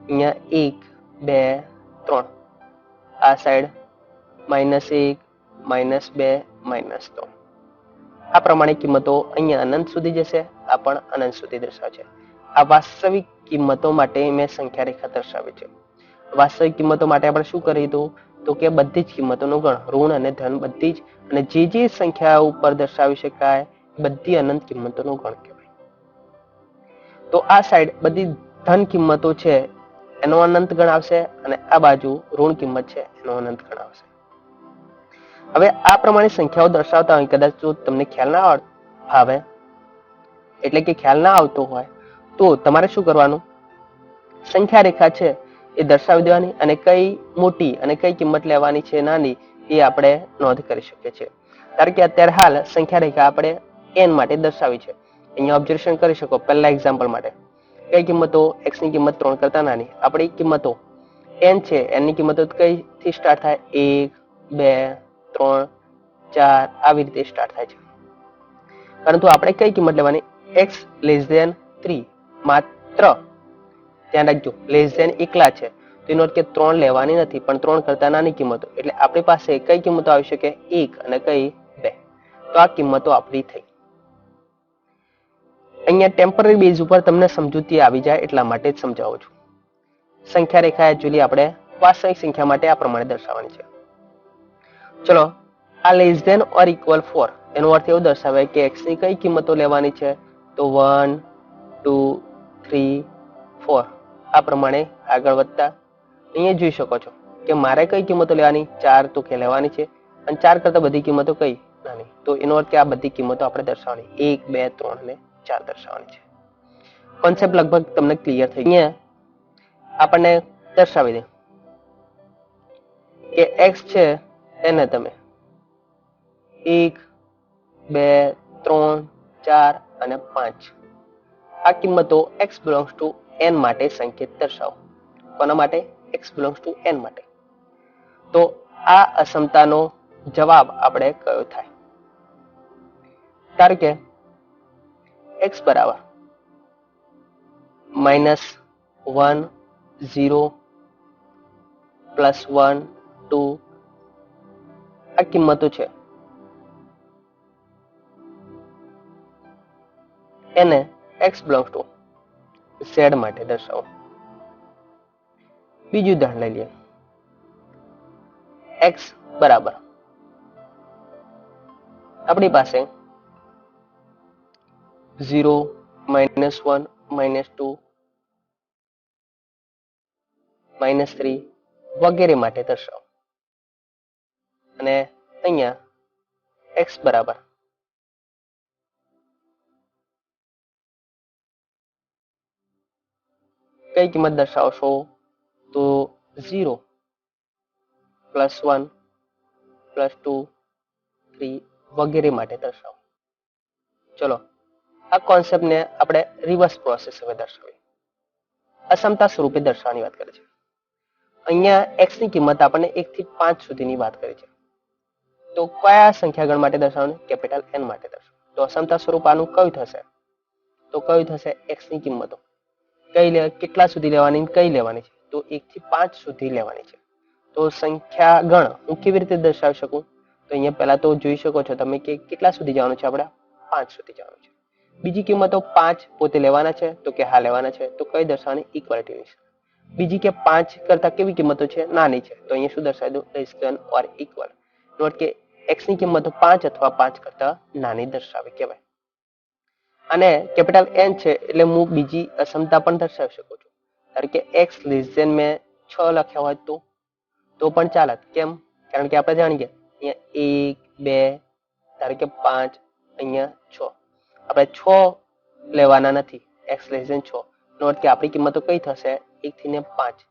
અહીંયા 1, 2, 3, આ સાઈડ -1, -2, -3. આ પ્રમાણે કિંમતો અહીંયા અનંત સુધી જશે, આ પણ અનંત સુધી દર્શાવે છે. આ વાસ્તવિક કિંમતો માટે મેં સંખ્યા રેખા દર્શાવી છે. વાસ્તવિક કિંમતો માટે આપણે શું કરી હતું? તો કે બધી જ કિંમતોનો ગણ, ઋણ અને ધન બધી જ, અને જે સંખ્યા ઉપર દર્શાવી શકાય બધી અનંત કિંમતોનો ગણ કહેવાય. તો આ સાઈડ બધી ધન કિંમતો છે એનો અનંત ગણ આવશે, અને આ બાજુ ઋણ કિંમત છે એનો અનંત ગણ આવશે. હવે આ પ્રમાણે સંખ્યાઓ દર્શાવતા હોય, કદાચ જો તમને ખ્યાલ ના આવે, એટલે કે ખ્યાલ ના આવતો હોય, તો તમારે શું કરવાનું? સંખ્યા રેખા છે એ દર્શાવી દેવાની, અને કઈ મોટી અને કઈ કિંમત લેવાની છે નાની એ આપણે નોંધ કરી શકીએ છીએ. કારણ કે અત્યારે હાલ સંખ્યા રેખા આપણે n માટે દર્શાવી છે. અહીંયા ઓબ્ઝર્વેશન કરી શકો. પહેલા એક્ઝામ્પલ માટે કઈ કિંમતો? x ની કિંમત 3 કરતા નાની. આપણી કિંમતો n છે, n ની કિંમતો કઈ થી સ્ટાર્ટ થાય? 1, 2, 3, 4, આવી રીતે સ્ટાર્ટ થાય છે. પરંતુ આપણે કઈ કિંમત લેવાની? x less than 3. માત્ર ધ્યાન રાખજો, લેસ ધેન એકલા છે, તો એનો અર્થ કે 3 લેવાની નથી, પણ 3 કરતા નાની કિંમતો. એટલે આપણી પાસે કઈ કિંમતો આવી શકે? 1 અને કઈ? 2. તો આ કિંમતો આપણી થઈ. અહીંયા ટેમ્પરરી બેઝ ઉપર તમને સમજૂતી આવી જાય એટલા માટે જ સમજાવું છું. સંખ્યા રેખા એકચ્યુઅલી આપણે વાસ્તવિક સંખ્યા માટે આ પ્રમાણે દર્શાવવાની છે. ચલો, આ લેસ ધેન ઓર ઇક્વલ 4 એનો અર્થ એવો દર્શાવે કે x ની કઈ કિંમતો લેવાની છે? તો 1, 2, 3, 4. આ પ્રમાણે આગળ વધતા અહીંયા જોઈ શકો છો કે મારે કઈ કિંમતો લેવાની? 4 તો કે લેવાની છે, અને 4 કરતા બધી કિંમતો કઈ? નાની. તો એનો અર્થ કે આ બધી કિંમતો આપણે દર્શાવવાની, 1, 2, 3 અને 4 દર્શાવવાની છે. કોન્સેપ્ટ લગભગ તમને ક્લિયર થઈ ગયો. આપણને દર્શાવી દે કે x છે એને તમે 1, 2, 3, 4 અને 5 આ કિંમતો x બિલોંગ્સ ટુ n માટે સંકેત દર્શાવો. કોના માટે? x બિલોંગ્સ ટુ n માટે. તો આ અસમતાનો જવાબ આપણે કયો થાય? ધારો કે x બરાબર -1, 0, +1, 2 આ કિંમતો છે. એને x બિલોંગ્સ ટુ z માટે દર્શાવો. બીજું ઉદાહરણ લઈ લઈએ. x બરાબર આપણી પાસે 0, -1, -2, -3 વગેરે માટે દર્શાવો. અને અહીંયા x બરાબર કઈ કિંમત દર્શાવશો? તો 0, +1, +2, 3 વગેરે માટે દર્શાવો. ચલો આ કોન્સેપ્ટને આપણે રિવર્સ પ્રોસેસ હવે દર્શાવીએ. અસમતા સ્વરૂપે દર્શાવવાની વાત કરે છે. અહીંયા x ની કિંમત આપણને 1 થી 5 સુધીની વાત કરી છે. તો કયા સંખ્યાગણ માટે દર્શાવવાનું? કેપિટલ N માટે દર્શાવો. તો અસમતા સ્વરૂપ આનું કયું થશે? તો કયું થશે? x ની કિંમતો કેટલા સુધી લેવાની, કઈ લેવાની છે? તો 1 થી 5 સુધી લેવાની છે. તો સંખ્યાગણ હું કેવી રીતે દર્શાવી શકું? તો અહીંયા પહેલા તો જોઈ શકો છો તમે કે કેટલા સુધી જવાનું છે? આપણે 5 સુધી જવાનું છે. બીજી કિંમતો 5 પોતે લેવાના છે? તો કે હા લેવાના છે. તો કઈ દર્શાવવાની? ઇક્વાલિટીની. બીજી કે 5 કરતા કેવી કિંમતો છે? નાની છે. તો અહીંયા શું દર્શાવી દઉં? Less than or equal. Note કે x ની કિંમતો 5 અથવા 5 કરતા નાની દર્શાવી કહેવાય. અને કેપિટલ N છે એટલે હું બીજી અસમતા પણ દર્શાવી શકું છું. ધારો કે x લેસ ધેન મેં 6 લખ્યા હોય તો પણ ચાલે. કેમ? કારણ કે આપણે જાણીએ અહીંયા 1, 2, ધારો કે 5, અહીંયા 6. આપણે 6 લેવાના નથી. x less than 6. નોટ કે આપણી કિંમતો કઈ થશે? 1 થી 5.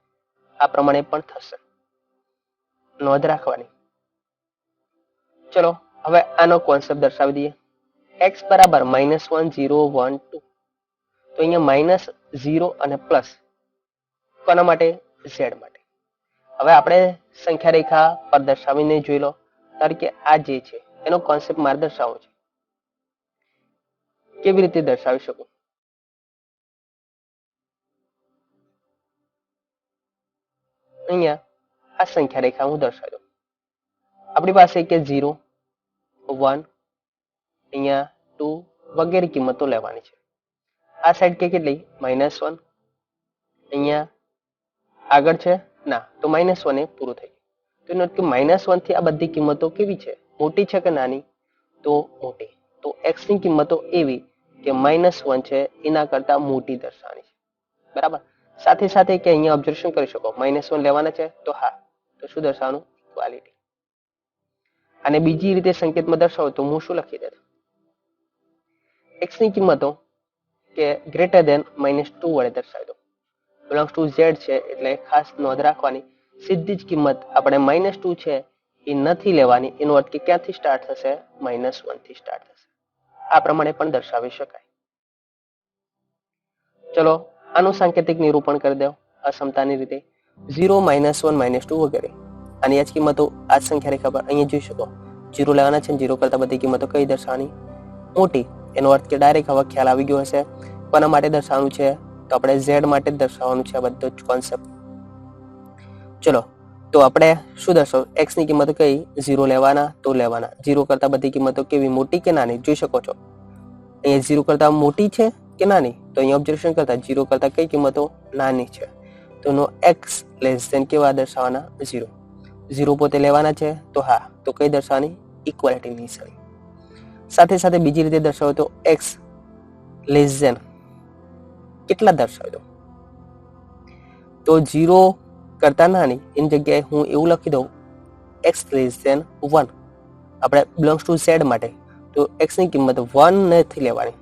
આ પ્રમાણે પણ થશે. નોંધ રાખવાની. ચલો હવે આનો કોન્સેપ્ટ દર્શાવી દઈએ. x બરાબર -1, 0, 1, 2. તો અહીંયા -0 અને પ્લસ કોના માટે? z માટે. હવે આપણે સંખ્યા રેખા પર દર્શાવીને જોઈ લો. ધારો કે આ જે છે એનો કોન્સેપ્ટ મારે દર્શાવવો છે. કેવી રીતે દર્શાવી શકું? અહીંયા આ સંખ્યા રેખા હું દર્શાવી દઉં. આપણી પાસે કે 0, 1, અહીંયા 2 વગેરે કિંમતો લેવાની છે. આ સાઈડ કે કેટલી? -1. અહીંયા આગળ છે ના, તો -1 એ પૂરું થઈ ગયું. તો નોટ કે -1 થી આ બધી કિંમતો કેવી છે? મોટી છે કે નાની? તો મોટી. તો x ની કિંમતો એવી કે -1 છે એના કરતા મોટી દર્શાવવાની છે. બરાબર. સાથે સાથે કે અહીંયા ઓબ્ઝર્વેશન કરી શકો -1 લેવાના છે તો હા, તો શું દર્શાવવાનું? ઇક્વાલિટી. અને બીજી રીતે સંકેતમાં દર્શાવો તો હું શું લખી દેતો? x ની કિંમતો કે ગ્રેટર ધેન -2 વડે દર્શાવી દો. બિલોંગ્સ ટુ z છે એટલે ખાસ નોંધ રાખવાની. સીધી જ કિંમત આપણે -2 છે એ નથી લેવાની. એનો અર્થ કે ક્યાંથી સ્ટાર્ટ થશે? -1 થી સ્ટાર્ટ થશે. આ પ્રમાણે પણ દર્શાવી શકાય. ચલો આનું સાંકેતિક નિરૂપણ કરી દો અસમતાની રીતે. 0, -1, -2 વગેરે. આની આ જ કિંમતો આ સંખ્યા રેખા પર અહીંયા જોઈ શકો. 0 લેવાના છે. 0 કરતા બધી કિંમતો કઈ દર્શાવવાની? મોટી. એનો અર્થ કે ડાયરેક્ટ હવે ખ્યાલ આવી ગયો હશે કોના માટે દર્શાવવાનું છે? તો આપણે z માટે જ દર્શાવવાનું છે આ બધો જ કોન્સેપ્ટ. ચલો તો આપણે શું દર્શાવ? x ની કિંમત કઈ? 0 લેવાના તો લેવાના. 0 કરતા બધી કિંમતો કેવી? મોટી કે નાની? જોઈ શકો છો અહીંયા 0 કરતા મોટી છે કે નાની? તો અહીંયા ઓબ્ઝર્વેશન કરતા 0 કરતા કઈ કિંમતો? નાની છે. તો એનો x લેસ ધેન કેવા દર્શાવવાના? 0. 0 પોતે લેવાના છે તો હા, તો કઈ દર્શાવવાની? ઇક્વાલિટીની નિશાની. સાથે સાથે બીજી રીતે દર્શાવો તો x લેસ ધેન કેટલા દર્શાવી દો? તો 0 કરતા નાની એની જગ્યાએ હું એવું લખી દઉં x લેસ ધેન 1. આપણે બિલોંગ્સ ટુ z માટે તો x ની કિંમત 1 નથી લેવાની.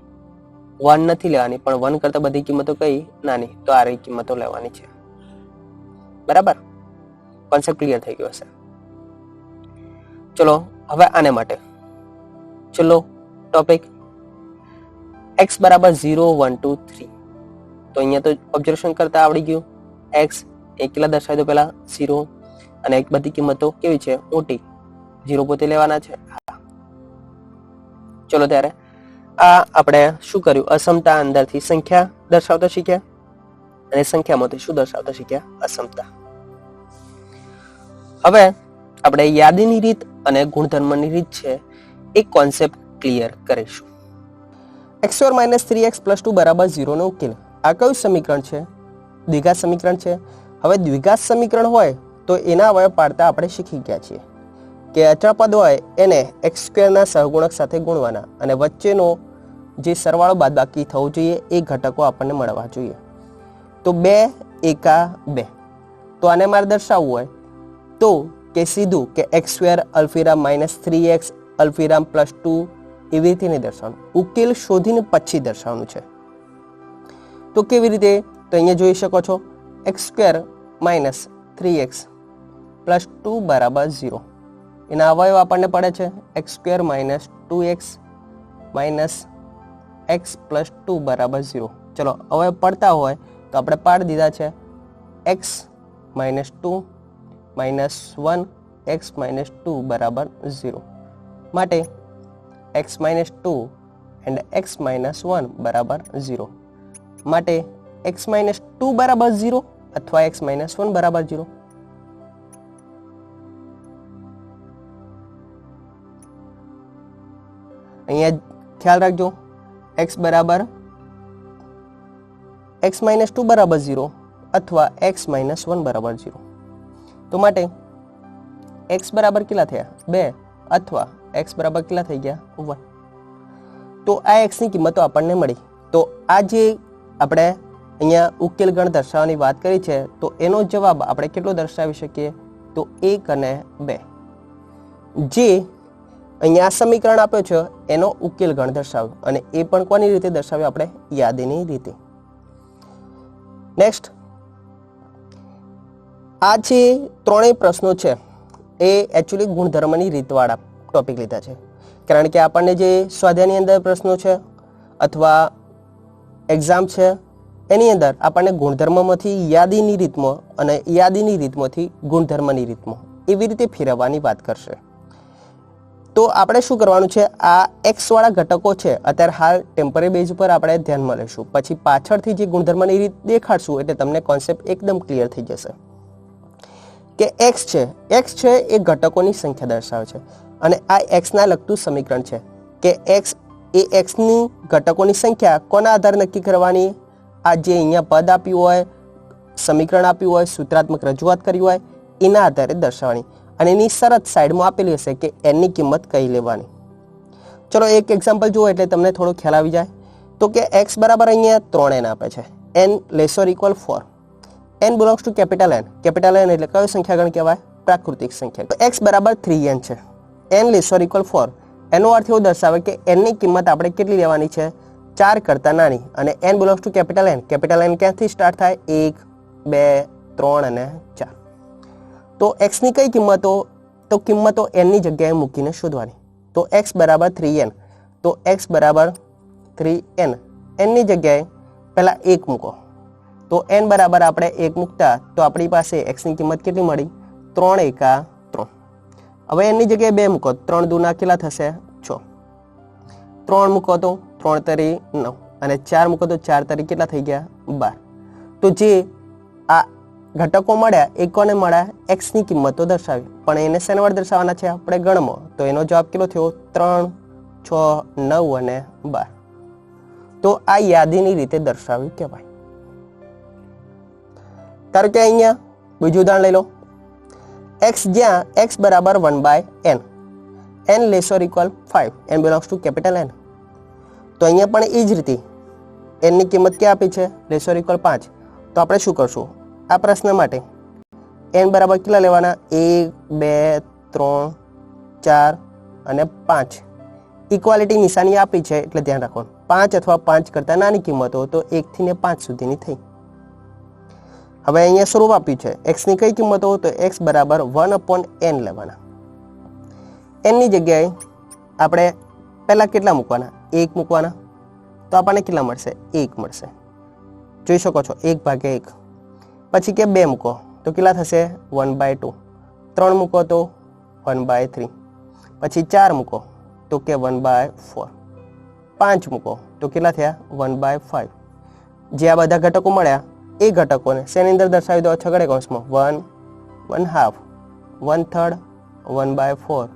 1 નથી લેવાની, પણ 1 કરતા બધી કિંમતો કઈ? નાની. તો આ કિંમતો લેવાની છે. બરાબર. કોન્સેપ્ટ ક્લિયર થઈ ગયો હશે. ચલો હવે આને માટે ચલો ટોપિક x બરાબર 0, 1, 2, 3. તો અહીંયા તો ઓબ્ઝર્વેશન કરતા આવડી ગયું. x એ કેટલા દર્શાવી દો પહેલા? 0. અને એક બધી કિંમતો કેવી છે? મોટી. 0 પોતે લેવાના છે. હા. ચલો ત્યારે આ આપણે શું કર્યું? અસમતા અંદરથી સંખ્યા દર્શાવતા શીખ્યા અને સંખ્યામાંથી શું દર્શાવતા શીખ્યા? અસમતા. હવે આપણે યાદીની રીત અને ગુણધર્મની રીત છે એક કોન્સેપ્ટ ક્લિયર કરીશું. x square minus 3x plus 2 બરાબર 0 નો ઉકેલ. આ કયું સમીકરણ છે? દ્વિઘાત સમીકરણ છે. હવે દ્વિઘાત સમીકરણ હોય તો એના અવયવ પાડતા આપણે શીખી ગયા છીએ કે અચળ પદ હોય એને x સ્ક્વેરના સહગુણક સાથે ગુણવાના અને વચ્ચેનો જે સરવાળો બાદબાકી થવો જોઈએ એ ઘટકો આપણને મળવા જોઈએ. તો 2 એકા 2. તો આને મારે દર્શાવવું હોય તો કે સીધું કે x સ્ક્વેર અલ્ફીરામ માઇનસ 3x અલ્ફીરામ પ્લસ 2 એવી રીતે નહીં દર્શાવવાનું, ઉકેલ શોધીને પછી દર્શાવવાનું છે. તો કેવી રીતે? તો અહીંયા જોઈ શકો છો x square minus 3x plus 2 બરાબર 0. એના અવયવ આપણને પડે છે x square minus 2x minus x plus 2 બરાબર 0. ચલો અવયવ પડતા હોય તો આપણે પાડી દીધા છે x minus 2 minus 1 x minus 2 બરાબર 0. માટે x minus 2 and x minus 1 બરાબર 0. માટે x માઇનસ 2 બરાબર 0 અથવા x માઇનસ 1 બરાબર 0. અહીંયા ખ્યાલ રાખજો x બરાબર x માઇનસ 2 બરાબર 0 અથવા x માઇનસ 1 બરાબર 0. તો માટે x બરાબર કેટલા થયા? 2 અથવા x બરાબર કેટલા થઈ ગયા? 1. તો આ x ની કિંમતો આપણને મળી. તો આ જે આપણે અહીંયા ઉકેલ ગણ દર્શાવવાની વાત કરી છે તો એનો જવાબ આપણે કેટલો દર્શાવી શકીએ? તો 1 અને 2. જે અહીંયા સમીકરણ આપ્યો છે એનો ઉકેલ ગણ દર્શાવ્યો અને એ પણ કોની રીતે દર્શાવ્યો? આપણે યાદીની રીતે. નેક્સ્ટ, આ જે ત્રણેય પ્રશ્નો છે એ એકચ્યુઅલી ગુણધર્મની રીતવાળા ટોપિક લીધા છે. કારણ કે આપણને જે સ્વાધ્યાયની અંદર પ્રશ્નો છે અથવા એક્ઝામ છે એની અંદર આપણને ગુણધર્મમાંથી યાદીની રીતમાં અને યાદીની રીતમાંથી ગુણધર્મની રીતમાં એવી રીતે ફેરવવાની વાત કરશે. તો આપણે શું કરવાનું છે? આ x વાળા ઘટકો છે અત્યારે હાલ ટેમ્પરરી બેઝ ઉપર આપણે ધ્યાનમાં લઈશું, પછી પાછળથી જે ગુણધર્મની રીત દેખાડશું એટલે તમને કોન્સેપ્ટ એકદમ ક્લિયર થઈ જશે કે x છે એ ઘટકોની સંખ્યા દર્શાવે છે અને આ x ના લગતું સમીકરણ છે કે x એ x ની ઘટકોની સંખ્યા કોના આધારે નક્કી કરવાની? આ જે અહીંયા પદ આપ્યું હોય, સમીકરણ આપ્યું હોય, સૂત્રાત્મક રજૂઆત કરી હોય એના આધારે દર્શાવવાની અને એની શરત સાઈડમાં આપેલી હશે કે n ની કિંમત કઈ લેવાની. ચલો એક એક્ઝામ્પલ જુઓ એટલે તમને થોડો ખ્યાલ આવી જાય. તો કે x બરાબર અહીંયા 3n આપે છે, n laser equal 4. n belongs to capital n. Capital n એટલે કયો સંખ્યાગણ કહેવાય? પ્રાકૃતિક સંખ્યા. તો x બરાબર 3n છે, n લેસર ઇક્વલ 4. એનો અર્થ એવો દર્શાવે કે n ની કિંમત આપણે કેટલી લેવાની છે? 4 કરતાં નાની. અને n belongs to capital n. Capital n ક્યાંથી સ્ટાર્ટ થાય? 1, 2, 3 અને 4. તો x ની કઈ કિંમતો? તો કિંમતો n ની જગ્યાએ મૂકીને શોધવાની. તો x બરાબર 3n. તો x બરાબર 3n. n ની જગ્યાએ પહેલા 1 મૂકો. તો n બરાબર આપણે 1 મૂકતા તો આપણી પાસે x ની કિંમત કેટલી મળી? 3 એકા 3. હવે n ની જગ્યાએ 2 મૂકો. 3 દૂના કેટલા થશે? 6. 3 મૂકો તો 3 તરી 9 અને 4 મૂકો તો 4 તરી કેટલા થઈ ગયા? 12. તો જે આ ઘટકો મળ્યા એ કોને મળ્યા? x ની કિંમતો દર્શાવી. પણ એને શેના વડે દર્શાવવાના છે? આપણે ગણમાં. તો એનો જવાબ કેટલો થયો? 3, 6, 9 અને 12. તો આ યાદીની રીતે દર્શાવ્યું કહેવાય. ધારો કે અહીંયા બીજું ઉદાહરણ લઈ લો. x જ્યાં x બરાબર 1/n, n laser equal 5, n belongs to capital n. તો અહીંયા પણ એ જ રીતે n ની કિંમત ક્યાં આપી છે? Laser equal 5. તો આપણે શું કરશું? આ પ્રશ્ન માટે n બરાબર કેટલા લેવાના? 1, 2, 3, 4 અને 5. ઇક્વાલિટી નિશાની આપી છે એટલે ધ્યાન રાખવાનું. 5 અથવા 5 કરતાં નાની કિંમતો તો 1 થી ને 5 સુધીની થઈ. હવે અહીંયા સ્વરૂપ આપ્યું છે x ની કઈ કિંમતો? તો x બરાબર 1/n લેવાના. n ની જગ્યાએ આપણે પહેલા કેટલા મૂકવાના? 1 મૂકવાના. તો આપણને કેટલા મળશે? 1 મળશે. જોઈ શકો છો 1/1. પછી કે 2 મૂકો તો કેટલા થશે? 1/2. 3 મૂકો તો 1/3. પછી 4 મૂકો તો કે 1/4. 5 મૂકો તો કેટલા થયા? 1/5. જે આ બધા ઘટકો મળ્યા એ ઘટકોને શેની અંદર દર્શાવી દો? છગડે કૌંસમાં 1, 1/2, 1/3, 1/4,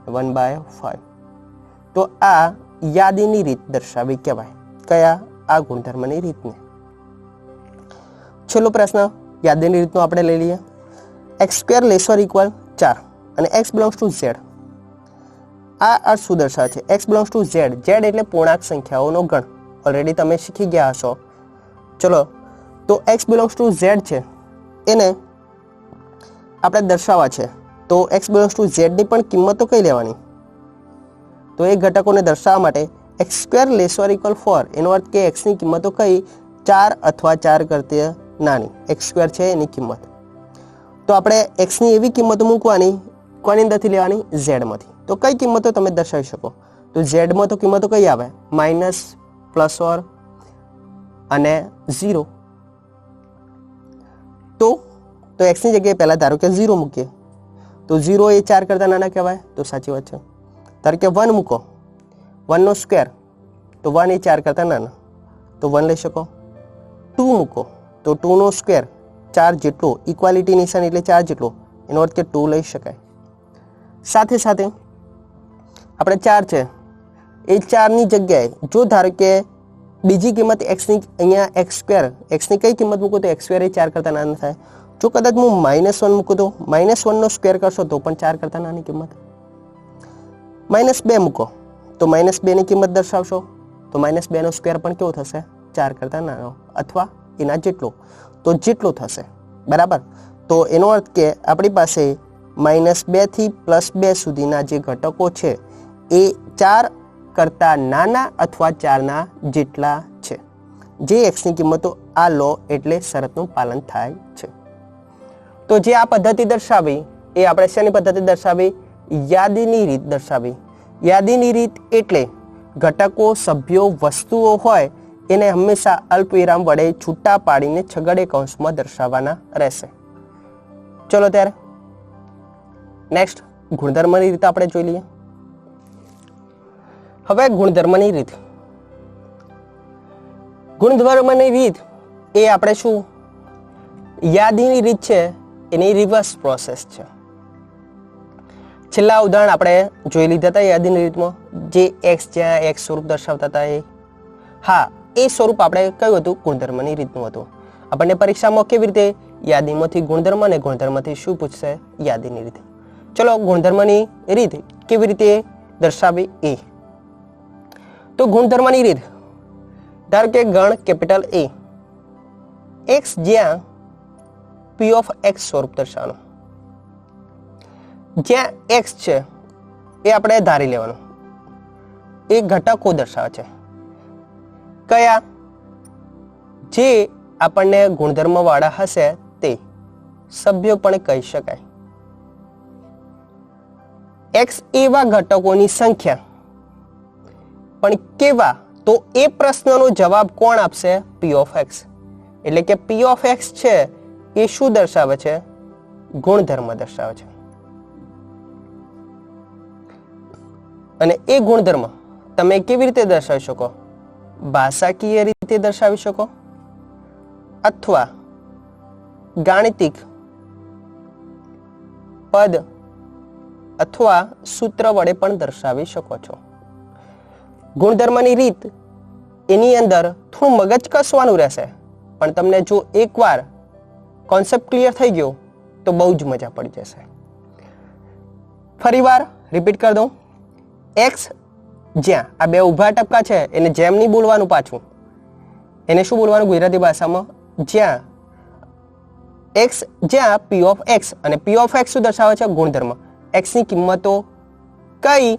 1/5. તો આ યાદીની રીત દર્શાવી કહેવાય. કયા? આ ગુણધર્મની રીતને. છેલ્લો પ્રશ્ન યાદીની રીતનો આપણે લઈ લઈએ. x² ≤ 4 અને x બિલોંગ્સ ટુ z. આ શું દર્શાવે છે? x belongs two z. z એટલે પૂર્ણાંક સંખ્યાઓનો ગણ. ઓલરેડી તમે શીખી ગયા હશો. ચલો, તો x બિલોંગ્સ ટુ z છે એને આપણે દર્શાવવા છે. તો x બિલોંગ્સ ટુ z ની પણ કિંમતો કઈ લેવાની? તો એ ઘટકોને દર્શાવવા માટે x² ≤ 4 એનો અર્થ કે x ની કિંમતો કઈ? 4 અથવા 4 કરતા નાની. x² છે એની કિંમત. તો આપણે x ની એવી કિંમતો મૂકવાની, કોની અંદરથી લેવાની? z માંથી. તો કઈ કિંમતો તમે દર્શાવી શકો? તો z માં તો કિંમતો કઈ આવે? માઇનસ, પ્લસ ઓર અને 0. તો x ની જગ્યાએ પહેલા ધારો કે 0 મૂકીએ. તો 0 એ 4 કરતા નાના કહેવાય? તો સાચી વાત છે. ધારો કે 1 મૂકો, 1 નો સ્ક્વેર, તો 1 એ 4 કરતા નાના, તો 1 લઈ શકો. 2 મૂકો તો 2 નો સ્ક્વેર 4 જેટલો, ઇક્વાલિટી નિશાન એટલે 4 જેટલો, એનો અર્થ કે 2 લઈ શકાય. સાથે સાથે આપણે 4 છે એ 4 ની જગ્યાએ જો ધારો કે બીજી કિંમત x ની, અહીંયા x², x ની કઈ કિંમત મૂકો તો x² એ 4 કરતા નાના થાય. જો કદાચ હું -1 મૂકું તો -1 નો સ્ક્વેર કરશો તો પણ 4 કરતા નાની કિંમત. -2 મૂકો તો -2 ની કિંમત દર્શાવશો તો -2 નો સ્ક્વેર પણ કેવો થશે? 4 કરતા નાનો અથવા એના જેટલો, તો જેટલો થશે. બરાબર. તો એનો અર્થ કે આપણી પાસે -2 થી +2 સુધીના જે ઘટકો છે એ 4 કરતા નાના અથવા 4 ના જેટલા છે. જે x ની કિંમતો આ લો એટલે શરતનું પાલન થાય છે. તો જે આ પદ્ધતિ દર્શાવી એ આપણે શેની પદ્ધતિ દર્શાવી? યાદીની રીત દર્શાવી. યાદીની રીત એટલે ઘટકો, સભ્યો, વસ્તુઓ હોય એને હંમેશા અલ્પવિરામ વડે છૂટા પાડીને છગડે કૌંસમાં દર્શાવવાના રહેશે. ચલો ત્યારે નેક્સ્ટ ગુણધર્મની રીત આપણે જોઈ લઈએ. હવે ગુણધર્મની રીત. ગુણધર્મની રીત એ આપણે શું? યાદીની રીત છે એની રિવર્સ પ્રોસેસ છે. છેલ્લા ઉદાહરણ આપણે જોઈ લીધા હતા યાદીની રીતમાં, જે x જ્યાં x સ્વરૂપ દર્શાવતા હતા એ. હા, એ સ્વરૂપ આપણે કયું હતું? ગુણધર્મની રીતનું હતું. આપણને પરીક્ષામાં કેવી રીતે યાદીમાંથી ગુણધર્મ અને ગુણધર્મથી શું પૂછશે? યાદીની રીતે. ચલો, ગુણધર્મની રીત કેવી રીતે દર્શાવી એ. તો ગુણધર્મની રીત, ધારો કે ગણ કેપિટલ A, x જ્યાં p ઓફ x સ્વરૂપ દર્શાવવાનું. જ્યાં x છે એ આપણે ધારી લેવાનું. એ ઘટકો દર્શાવે છે. કયા? જે આપણને ગુણધર્મ વાળા હશે તે સભ્યો પણ કહી શકાય. x એવા ઘટકોની સંખ્યા પણ કેવા? તો એ પ્રશ્નનો જવાબ કોણ આપશે? p of x. એટલે કે p ઓફ x છે એ શું દર્શાવે છે? ગુણધર્મ દર્શાવે છે. અને એ ગુણધર્મ તમે કેવી રીતે દર્શાવી શકો? ભાષાકીય રીતે દર્શાવી શકો અથવા ગાણિતિક પદ અથવા સૂત્ર વડે પણ દર્શાવી શકો છો. ગુણધર્મની રીત એની અંદર થોડું મગજ કસવાનું રહેશે, પણ તમને જો એકવાર કોન્સેપ્ટ ક્લિયર થઈ ગયો તો બહુ જ મજા પડી જશે. ફરીવાર રિપીટ કરી દઉં. x જ્યાં આ બે ઊભા ટપકા છે એને જેમ નહીં બોલવાનું, પાછું એને શું બોલવાનું ગુજરાતી ભાષામાં? જ્યાં. x જ્યાં p ઓફ x, અને p ઓફ x શું દર્શાવે છે? ગુણધર્મ. x ની કિંમતો કઈ?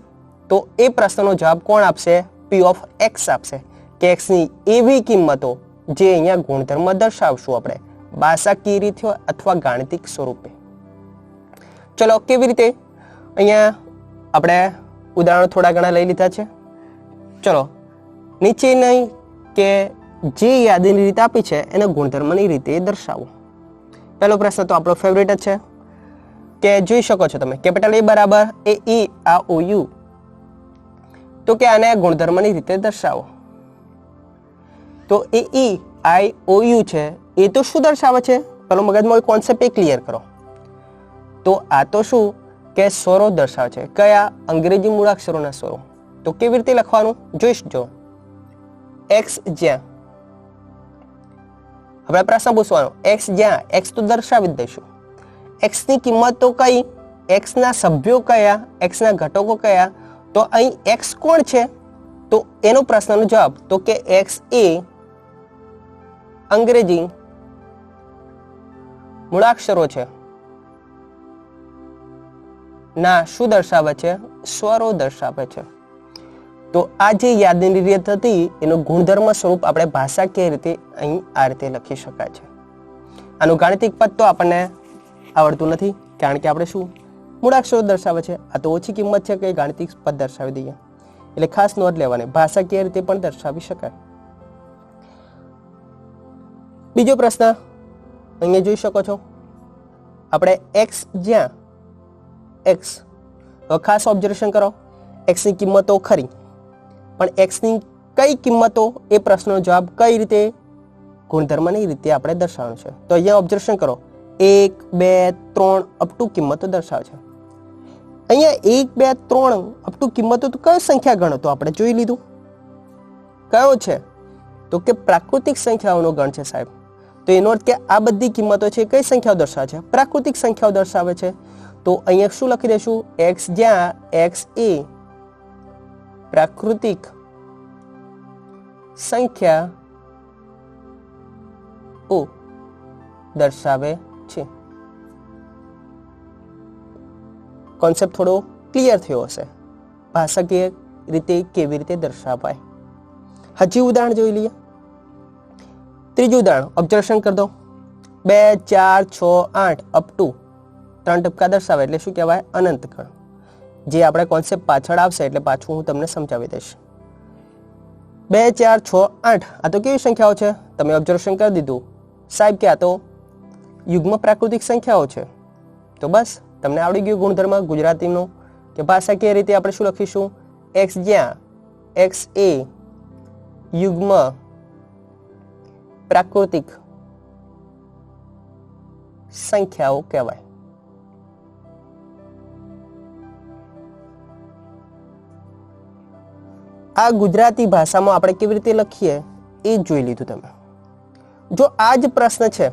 તો એ પ્રશ્નનો જવાબ કોણ આપશે? p ઓફ x આપશે. કે x ની એવી કિંમતો જે અહીંયા ગુણધર્મ દર્શાવશું આપણે ભાષાકીય રીતે અથવા ગાણિતિક સ્વરૂપે. ચલો, કેવી રીતે? અહીંયા આપણે ઉદાહરણો થોડા ઘણા લઈ લીધા છે. ચલો, નીચે નહીં કે જે યાદીની રીત આપી છે એને ગુણધર્મની રીતે દર્શાવો. પહેલો પ્રશ્ન તો આપણો ફેવરેટ જ છે કે જોઈ શકો છો તમે, કેપિટલ A બરાબર એ E આ OU. તો કે આને ગુણધર્મની રીતે દર્શાવો. તો એ E I O U છે એ તો શું દર્શાવે છે? પેલો મગજમાં કોન્સેપ્ટ એ ક્લિયર કરો. તો આ તો શું કે સ્વરો દર્શાવે છે. કયા? અંગ્રેજી મૂળાક્ષરોના સ્વરો. તો કેવી રીતે લખવાનું જોઈશ જો x જ્યાં હવે પ્રશ્ન પૂછવાનો x જ્યાં x તો દર્શાવી જ દઈશું x ની કિંમત તો કઈ x ના સભ્યો કયા x ના ઘટકો કયા તો અહીં x કોણ છે તો એનો પ્રશ્નનો જવાબ તો કે x એ અંગ્રેજી મૂળાક્ષરો છે ના શું દર્શાવે છે સ્વરો દર્શાવે છે તો આ જે યાદની રીત હતી એનું ગુણધર્મ સ્વરૂપ આપણે ભાષાકીય રીતે અહીં આ રીતે લખી શકાય છે આનું ગાણિતિક પદ તો આપણને આવડતું નથી કારણ કે આપણે શું મૂળાક્ષરો દર્શાવે છે આ તો ઓછી કિંમત છે કે ગાણિતિક પદ દર્શાવી દઈએ એટલે ખાસ નોંધ લેવાની ભાષાકીય રીતે પણ દર્શાવી શકાય બીજો પ્રશ્ન અહીંયા જોઈ શકો છો આપણે x જ્યાં x તો ખાસ ઓબ્ઝર્વેશન કરો x ની કિંમતો ખરી પણ x ની કઈ કિંમતો એ પ્રશ્નનો જવાબ કઈ રીતે ગુણધર્મની રીતે આપણે દર્શાવવાનું છે તો અહીંયા ઓબ્ઝર્વેશન કરો 1 2 3 અપ ટુ કિંમતો દર્શાવે છે અહીંયા 1 2 3 અપ ટુ કિંમતો તો કઈ સંખ્યા ગણ તો આપણે જોઈ લીધું કયો છે તો કે પ્રાકૃતિક સંખ્યાઓનો ગણ છે સાહેબ તો એનો અર્થ કે આ બધી કિંમતો છે કઈ સંખ્યાઓ દર્શાવે છે પ્રાકૃતિક સંખ્યાઓ દર્શાવે છે તો અહીંયા શું લખી દઈશું x જ્યાં x એ પ્રાકૃતિક સંખ્યા ઓ દર્શાવે છે કોન્સેપ્ટ થોડો ક્લિયર થયો હશે ભાષાકીય રીતે કેવી રીતે દર્શાવાય હજી ઉદાહરણ જોઈ લઈએ ત્રીજું ઉદાહરણ ઓબ્ઝર્વેશન કરી દો 2 4 6 8 અપ ટુ 3 ટપકા દર્શાવે એટલે શું કહેવાય અનંત ગણ જે આપણે કોન્સેપ્ટ પાછળ આવશે એટલે પાછું હું તમને સમજાવી દઈશ 2 4 6 8 આ તો કેવી સંખ્યાઓ છે તમે ઓબ્ઝર્વેશન કરી દીધું સાહેબ કે આ તો યુગ્મ પ્રાકૃતિક સંખ્યાઓ છે તો બસ તમને આવડી ગયું ગુણધર્મ ગુજરાતીનો કે ભાષાકીય રીતે આપણે શું લખીશું x જ્યાં x એ યુગ્મ પ્રાકૃતિક સંખ્યાઓ કહેવાય આ ગુજરાતી ભાષામાં આપણે કેવી રીતે લખીએ એ જોઈ લીધું તમે જો આ જ પ્રશ્ન છે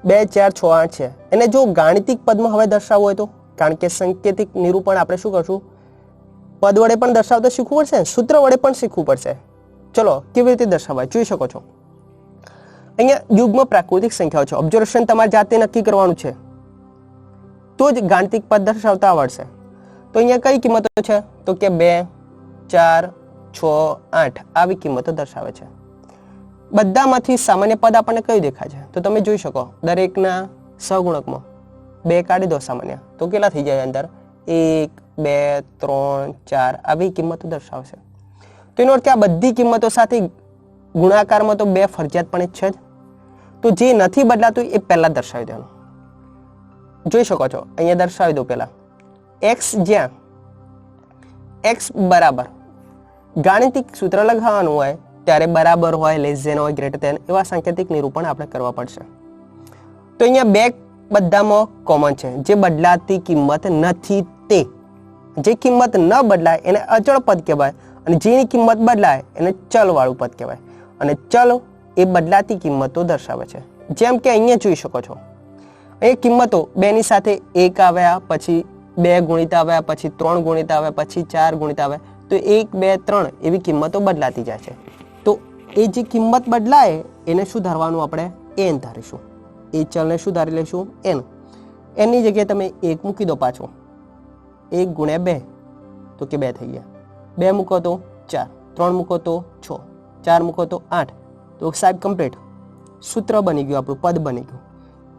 2 4 6 8 છે એને જો ગાણિતિક પદમાં હવે દર્શાવવું હોય તો કારણ કે સંકેતિક નિરૂપણ આપણે શું કરશું પદ વડે પણ દર્શાવતા શીખવું પડશે સૂત્ર વડે પણ શીખવું પડશે ચલો કેવી રીતે દર્શાવાય જોઈ શકો છો અહીંયા યુગ્મ પ્રાકૃતિક સંખ્યાઓ છે ઓબ્ઝર્વેશન તમારે જાતે નક્કી કરવાનું છે તો જ ગાણિતિક પદ દર્શાવતા આવડશે તો અહીંયા કઈ કિંમતો છે તો કે 2 4 6 8 આવી કિંમતો દર્શાવે છે બધામાંથી સામાન્ય પદ આપણને કયું દેખાય છે તો તમે જોઈ શકો દરેકના સહગુણકમાં 2 કાઢી દો સામાન્ય તો કેટલા થઈ જાય અંદર 1 2 3 4 આવી કિંમતો દર્શાવશે તો એનો અર્થ કે આ બધી કિંમતો સાથે ગુણાકારમાં તો 2 ફરજિયાતપણે છે જ તો જે નથી બદલાતું એ પહેલા દર્શાવી દેવાનું જોઈ શકો છો અહીંયા દર્શાવી દો પહેલા x જ્યાં x બરાબર ગાણિતિક સૂત્ર લગાવવાનું હોય ત્યારે બરાબર હોય લેસ ધેન હોય ગ્રેટર ધેન એવા સાંકેતિક નિરૂપણ આપણે કરવા પડશે તો અહીંયા 2 બધામાં કોમન છે જે બદલાતી કિંમત નથી તે જે કિંમત ન બદલાય એને અચળ પદ કહેવાય અને જેની કિંમત બદલાય એને ચલ વાળું પદ કહેવાય અને ચલ એ બદલાતી કિંમતો દર્શાવે છે જેમ કે અહીંયા જોઈ શકો છો એ કિંમતો 2 ની સાથે 1 આવ્યા પછી 2 ગુણિત આવ્યા પછી 3 ગુણિત આવ્યા પછી 4 ગુણિત આવ્યા તો 1 2 3 એવી કિંમતો બદલાતી જાય છે તો એ જે કિંમત બદલાય એને શું ધારવાનું આપણે n ધારીશું એ ચલને શું ધારી લઈશું n ની જગ્યાએ તમે 1 મૂકી દો પાછો 1 ગુણ્યા 2 તો કે 2 થઈ ગયા 2 મૂકો તો 4 3 મૂકો તો 6 4 મૂકો તો 8 તો સાહેબ કમ્પ્લીટ સૂત્ર બની ગયું આપણું પદ બની ગયું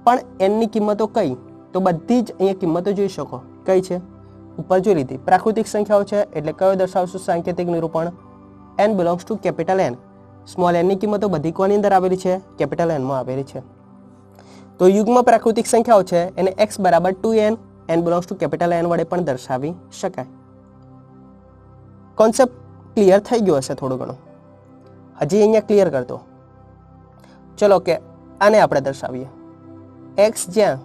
પણ n ની કિંમતો કઈ તો બધી જ અહીંયા કિંમતો જોઈ શકો કઈ છે ઉપર જોઈ લીધી પ્રાકૃતિક સંખ્યાઓ છે એટલે કયો દર્શાવશું સાંકેતિક નિરૂપણ n belongs to capital n small n ની કિંમતો બધી કોની અંદર આવેલી છે કેપિટલ n માં આવેલી છે તો યુગ્મ પ્રાકૃતિક સંખ્યાઓ છે એને x બરાબર 2n n belongs to capital n વડે પણ દર્શાવી શકાય કોન્સેપ્ટ ક્લિયર થઈ ગયો હશે થોડું ઘણું હજી અહીંયા ક્લિયર કરતો ચલો કે આને આપણે દર્શાવીએ x જ્યાં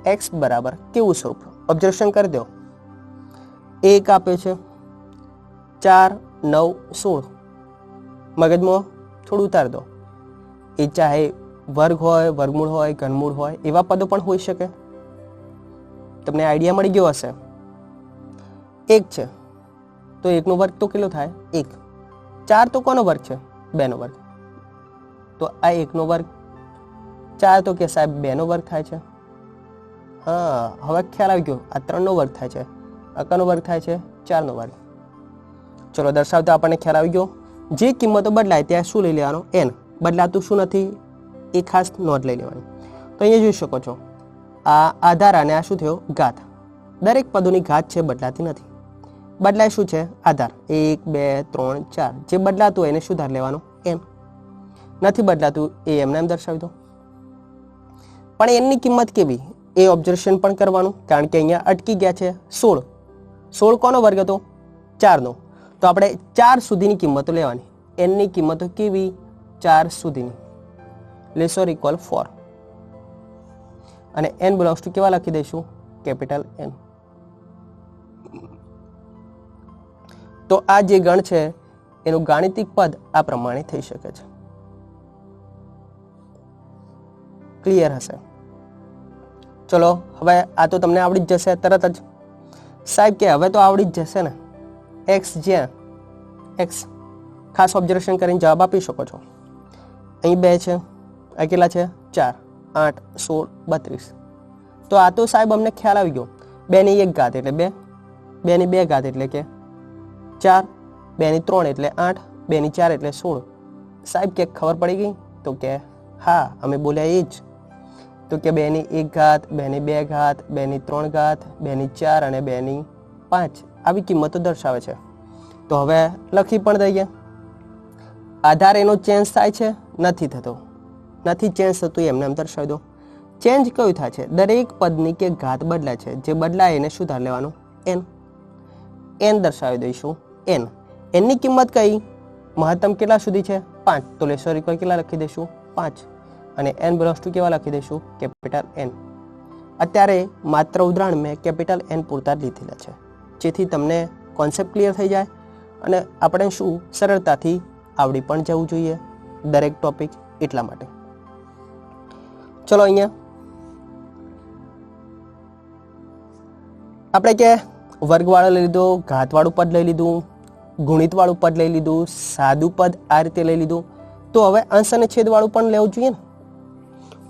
x બરાબર કેવું સ્વરૂપ ઓબ્ઝર્વેશન કરી દો 1 આપે છે 4 9 16 મગજમાં થોડું ઉતાર દો. એ ચાહે વર્ગ હોય, વર્ગમૂળ હોય, ઘનમૂળ હોય, એવા પદો પણ હોઈ શકે. તમને આઈડિયા મળી ગયો હશે. 1 છે તો 1 નો વર્ગ તો કેટલો થાય? 1. 4 તો કોનો વર્ગ છે? 2 નો વર્ગ. તો આ 1 નો વર્ગ, 4 તો કે સાહેબ 2 નો વર્ગ થાય છે. હા, હવે ખ્યાલ આવી ગયો. આ 3 નો વર્ગ થાય છે, આ કનો વર્ગ થાય છે? 4 નો વર્ગ. ચલો દર્શાવતા આપણને ખ્યાલ આવી ગયો. જે કિંમતો બદલાય ત્યાં શું લઈ લેવાનો? n. બદલાતું શું નથી એ ખાસ નોંધ લઈ લેવાની. તો અહીંયા જોઈ શકો છો, આ આધાર અને આ શું થયો? ઘાત. દરેક પદોની ઘાત છે બદલાતી નથી. બદલાય શું છે? આધાર. 1 2 3 4. જે બદલાતું હોય એને શું ધાર લેવાનો? n. નથી બદલાતું એ એમને એમ દર્શાવી દો. પણ એની કિંમત કેવી એ ઓબ્ઝર્વેશન પણ કરવાનું, કારણ કે અહીંયા અટકી ગયા છે 16. 16 કોનો વર્ગ હતો? 4 નો. તો આપણે 4 સુધીની કિંમતો લેવાની. n ની કિંમતો કેવી? 4 સુધીની. Less or equal 4. અને n બિલોંગ્સ ટુ કેવા લખી દઈશું? Capital N. તો આ જે ગણ છે એનું ગાણિતિક પદ આ પ્રમાણે થઈ શકે છે. ક્લિયર હશે? ચલો હવે આ તો તમને આવડી જ જશે તરત જ. સાહેબ કે હવે તો આવડી જ જશે ને. x જ્યાં x ખાસ ઓબ્ઝર્વેશન કરીને જવાબ આપી શકો છો. અહીં 2 છે, આ કેટલા છે? 4 8 16 32. તો આ તો સાહેબ અમને ખ્યાલ આવી ગયો. 2 ની 1 ઘાત એટલે 2, 2 ની 2 ઘાત એટલે કે 4, 2 ની 3 એટલે 8, 2 ની 4 એટલે 16. સાહેબ કે ખબર પડી ગઈ? તો કે હા, અમે બોલ્યા એ જ. તો કે 2 ની 1 ઘાત, 2 ની 2 ઘાત, 2 ની 3 ઘાત, 2 ની 4 અને 2 ની 5 આવી કિંમતો દર્શાવે છે. તો હવે લખી પણ દઈએ. આધાર એનો ચેન્જ થાય છે? નથી થતો. નથી ચેન્જ થતું એમને એમ દર્શાવી દો. ચેન્જ કયું થાય છે? દરેક પદની કે ઘાત બદલાય છે. જે બદલાય એને શું ધાર લેવાનું? n. n દર્શાવી દઈશું. n. n ની કિંમત કઈ? મહત્તમ કેટલા સુધી છે? 5. તો લેસ ઓર ઇક્વલ કેટલા લખી દઈશું? 5. અને n બિલોંગ્સ ટુ કેવા લખી દઈશું? Capital N. અત્યારે માત્ર ઉદાહરણ મેં કેપિટલ N પૂરતા જ લીધેલા છે, જેથી તમને કોન્સેપ્ટ ક્લિયર થઈ જાય અને આપણે શું સરળતાથી આવડી પણ જવું જોઈએ દરેક ટોપિક, એટલા માટે. ચલો અહીંયા આપણે કે વર્ગવાળો લઈ લીધો, ઘાતવાળું પદ લઈ લીધું, ગુણિતવાળું પદ લઈ લીધું, સાદું પદ આ રીતે લઈ લીધું. તો હવે અંશ અને છેદવાળું પણ લેવું જોઈએ ને.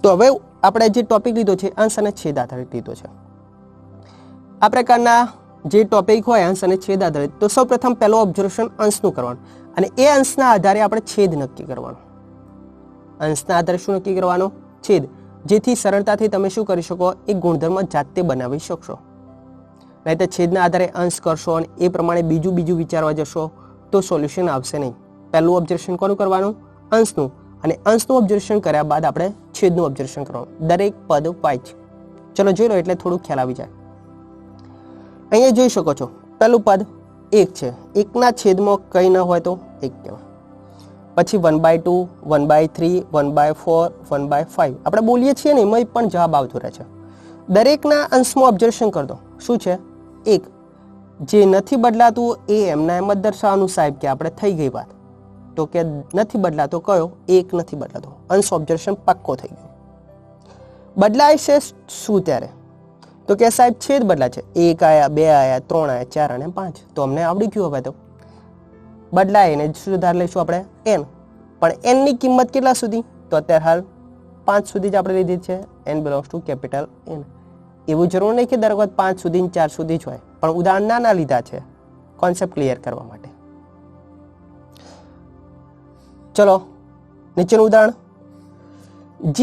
તો હવે આપણે જે ટોપિક લીધો છે અંશ અને છેદ આધારિત લીધો છે. આ પ્રકારના જે ટોપિક હોય અંશ અને છેદ આધારિત, તો સૌપ્રથમ પહેલો ઓબ્ઝર્વેશન અંશનું કરવાનું અને એ અંશના આધારે આપણે છેદ નક્કી કરવાનું. અંશના આધારે શું નક્કી કરવાનું? છેદ. જેથી સરળતાથી તમે શું કરી શકો? એ ગુણધર્મ જાતે બનાવી શકશો. નહીં તો છેદના આધારે અંશ કરશો અને એ પ્રમાણે બીજું વિચારવા જશો તો સોલ્યુશન આવશે નહીં. પહેલું ઓબ્ઝર્વેશન કોનું કરવાનું? અંશનું. અને અંશનું ઓબ્ઝર્વેશન કર્યા બાદ આપણે છેદનું ઓબ્ઝર્વેશન કરવાનું. દરેક પદ વાઇચ. ચલો જોઈ લો એટલે થોડું ખ્યાલ આવી જાય. અહીંયા જોઈ શકો છો પહેલું પદ 1 છે. 1ના છેદમાં કંઈ ન હોય તો 1 કહેવાય. પછી 1/2, 1/3, 1/4, 1/5 આપણે બોલીએ છીએ ને એમાં પણ જવાબ આવતો રહે છે. દરેકના અંશમાં ઓબ્ઝર્વેશન કરી દો. શું છે? 1. જે નથી બદલાતું એ એમના એમ જ દર્શાવવાનું. સાહેબ કે આપણે થઈ ગઈ વાત. તો કે નથી બદલાતો કયો? 1 નથી બદલાતો. અંશ ઓબ્ઝર્વેશન પાક્કો થઈ ગયો. બદલાય છે શું ત્યારે? તો કે સાહેબ છેદ બદલાય છે. 1 આયા, 2 આયા, 3 આયા, 4 અને 5. તો અમને આવડી ગયું. હવે તો બદલાય એને સુધાર લઈશું આપણે n. પણ n ની કિંમત કેટલા સુધી? તો અત્યારે હાલ 5 સુધી જ આપણે લીધી છે. n belongs to capital N. એવું જરૂર નહીં કે દર વખત 5 સુધી 4 સુધી જ હોય, પણ ઉદાહરણ નાના લીધા છે કોન્સેપ્ટ ક્લિયર કરવા માટે. ચલો નીચેનું ઉદાહરણ. g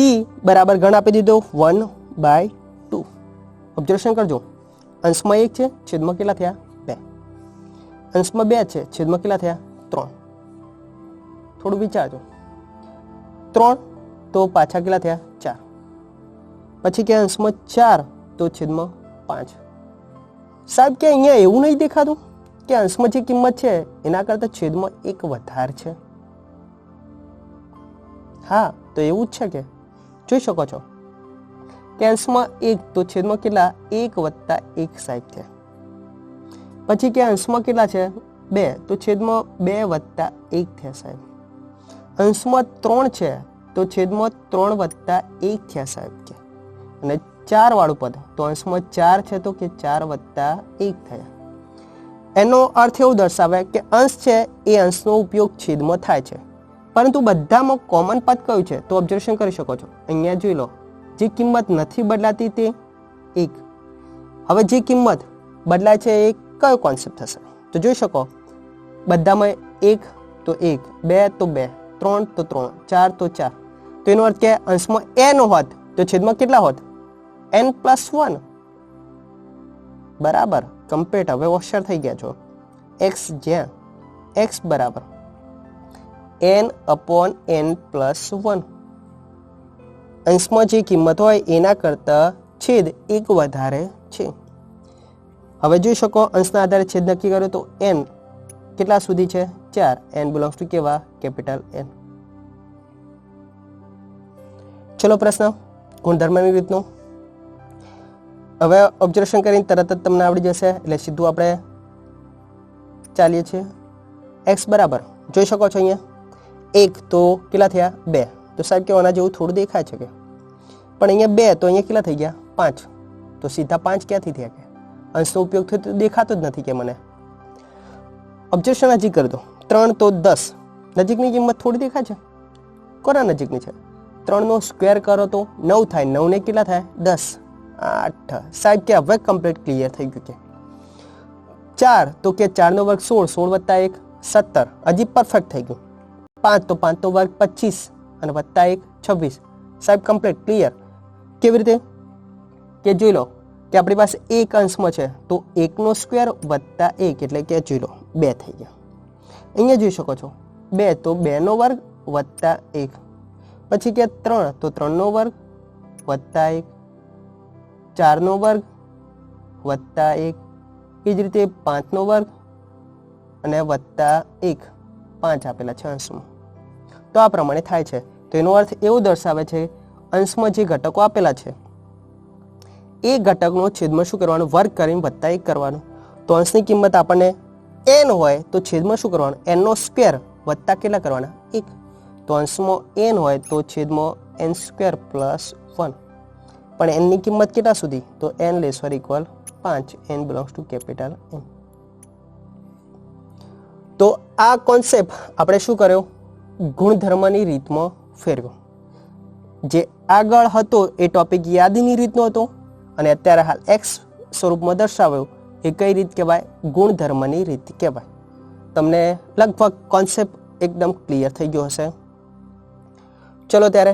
બરાબર ગણ આપી દીધો 1/2. ઓબ્ઝર્વેશન કરજો. અંશમાં 1 છે, છેદમાં કેટલા થયા? 2. અંશમાં 2 છે, છેદમાં કેટલા થયા? 3. થોડું વિચારજો. 3 તો પાછા કેટલા થયા? 4. પછી કે અંશમાં 4 તો છેદમાં 5. સાહેબ કે અહીંયા એવું નહીં દેખાતું કે અંશમાં જે કિંમત છે એના કરતાં છેદમાં 1 વધારે છે? હા, તો એવું જ છે કે જોઈ શકો છો કે અંશમાં 1 તો છેદમાં કેટલા? 1 + 1 સાહેબ છે. પછી કે અંશમાં કેટલા છે? 2 તો છેદમાં 2 વત્તા 1 થયા સાહેબ. અંશમાં 3 છે તો છેદમાં 3 વત્તા 1 થયા સાહેબ કે. અને 4 વાળું પદ તો અંશમાં 4 છે તો કે 4 વત્તા 1 થયા. એનો અર્થ એવું દર્શાવે કે અંશ છે એ અંશનો ઉપયોગ છેદમાં થાય છે, પરંતુ બધામાં કોમન પદ કયું છે તો ઓબ્ઝર્વેશન કરી શકો છો. અહીંયા જોઈ લો, જે કિંમત નથી બદલાતી તે 1. હવે જે કિંમત બદલાય છે એ કયો કોન્સેપ્ટ થશે તો જોઈ શકો, બધામાં 1 તો 1, 2 તો 2, 3 તો 3, 4 તો 4. તો એનો અર્થ કે અંશમાં n હોત તો છેદમાં કેટલા હોત? n+1. બરાબર, કમ્પ્લીટ. હવે હોશિયાર થઈ ગયા છો. x જ્યાં x બરાબર n/n+1. અંશમાં જે કિંમત હોય એના કરતા છેદ 1 વધારે છે. હવે જોઈ શકો, અંશના આધારે છેદ નક્કી કર્યો તો n કેટલા સુધી છે? 4. n બિલોંગ્સ ટુ કેવા? Capital N. ચલો પ્રશ્ન ગુણધર્મની રીતનો. હવે ઓબ્ઝર્વેશન કરીને તરત જ તમને આવડી જશે, એટલે સીધું આપણે ચાલીએ છીએ. x બરાબર જોઈ શકો છો અહીંયા 1 તો કેટલા થયા? 2. તો સાહેબ કે આના જેવું થોડું દેખાય છે કે, પણ અહીંયા 2 તો અહીંયા કેટલા થઈ ગયા? 5. તો સીધા 5 ક્યાંથી થયા કે? અંશનો ઉપયોગ થયો તો દેખાતો જ નથી કે મને. ઓબ્ઝર્વેશન નજીક કરી દો. 3 તો 10. નજીકની કિંમત થોડી દેખાય છે? કોના નજીકની છે? 3 નો સ્ક્વેર કરો તો 9 થાય. 9 ને કેટલા થાય? 10. 8. સાહેબ કે હવે કમ્પ્લીટ ક્લિયર થઈ ગયું કે 4 તો કે 4 નો વર્ગ 16, 16 વત્તા 1 17. હજી પરફેક્ટ થઈ ગયું. 5 તો 5 નો વર્ગ 25 અને વત્તા 1 26. સાહેબ કમ્પ્લીટ ક્લિયર. કેવી રીતે કે જોઈ લો કે આપણી પાસે એક અંશમાં છે તો 1 નો સ્ક્વેર વત્તા 1 એટલે કે જોઈ લો 2 થઈ ગયા. અહીંયા જોઈ શકો છો 2 તો 2 નો વર્ગ વત્તા 1, પછી કે 3 તો 3 નો વર્ગ વત્તા 1, 4 નો વર્ગ વત્તા 1, એ જ રીતે 5 નો વર્ગ અને વત્તા 1, 5 આપેલા છે અંશમાં. તો આ પ્રમાણે થાય છે. તો એનો અર્થ એવું દર્શાવે છે અંશમાં જે ઘટકો આપેલા છે એ ઘટકનો છેદમાં શું કરવાનું? વર્ગ કરીને વત્તા 1 કરવાનું. તો અંશની કિંમત આપણને n હોય તો છેદમાં શું કરવાનું? n નો સ્ક્વેર વત્તા કેટલા કરવાના? 1. તો અંશમાં n હોય તો છેદમાં n² + 1. પણ n ની કિંમત કેટલા સુધી? તો n < 5. n belongs to capital M. તો આ કોન્સેપ્ટ આપણે શું કર્યો? ગુણધર્મની રીતમાં ફેરવ્યો. જે આગળ હતો એ ટોપિક યાદીની રીતનો હતો, અને અત્યારે હાલ x સ્વરૂપમાં દર્શાવ્યો એ કઈ રીત કહેવાય? ગુણધર્મની રીત કહેવાય. તમને લગભગ કોન્સેપ્ટ એકદમ ક્લિયર થઈ ગયો હશે. ચલો ત્યારે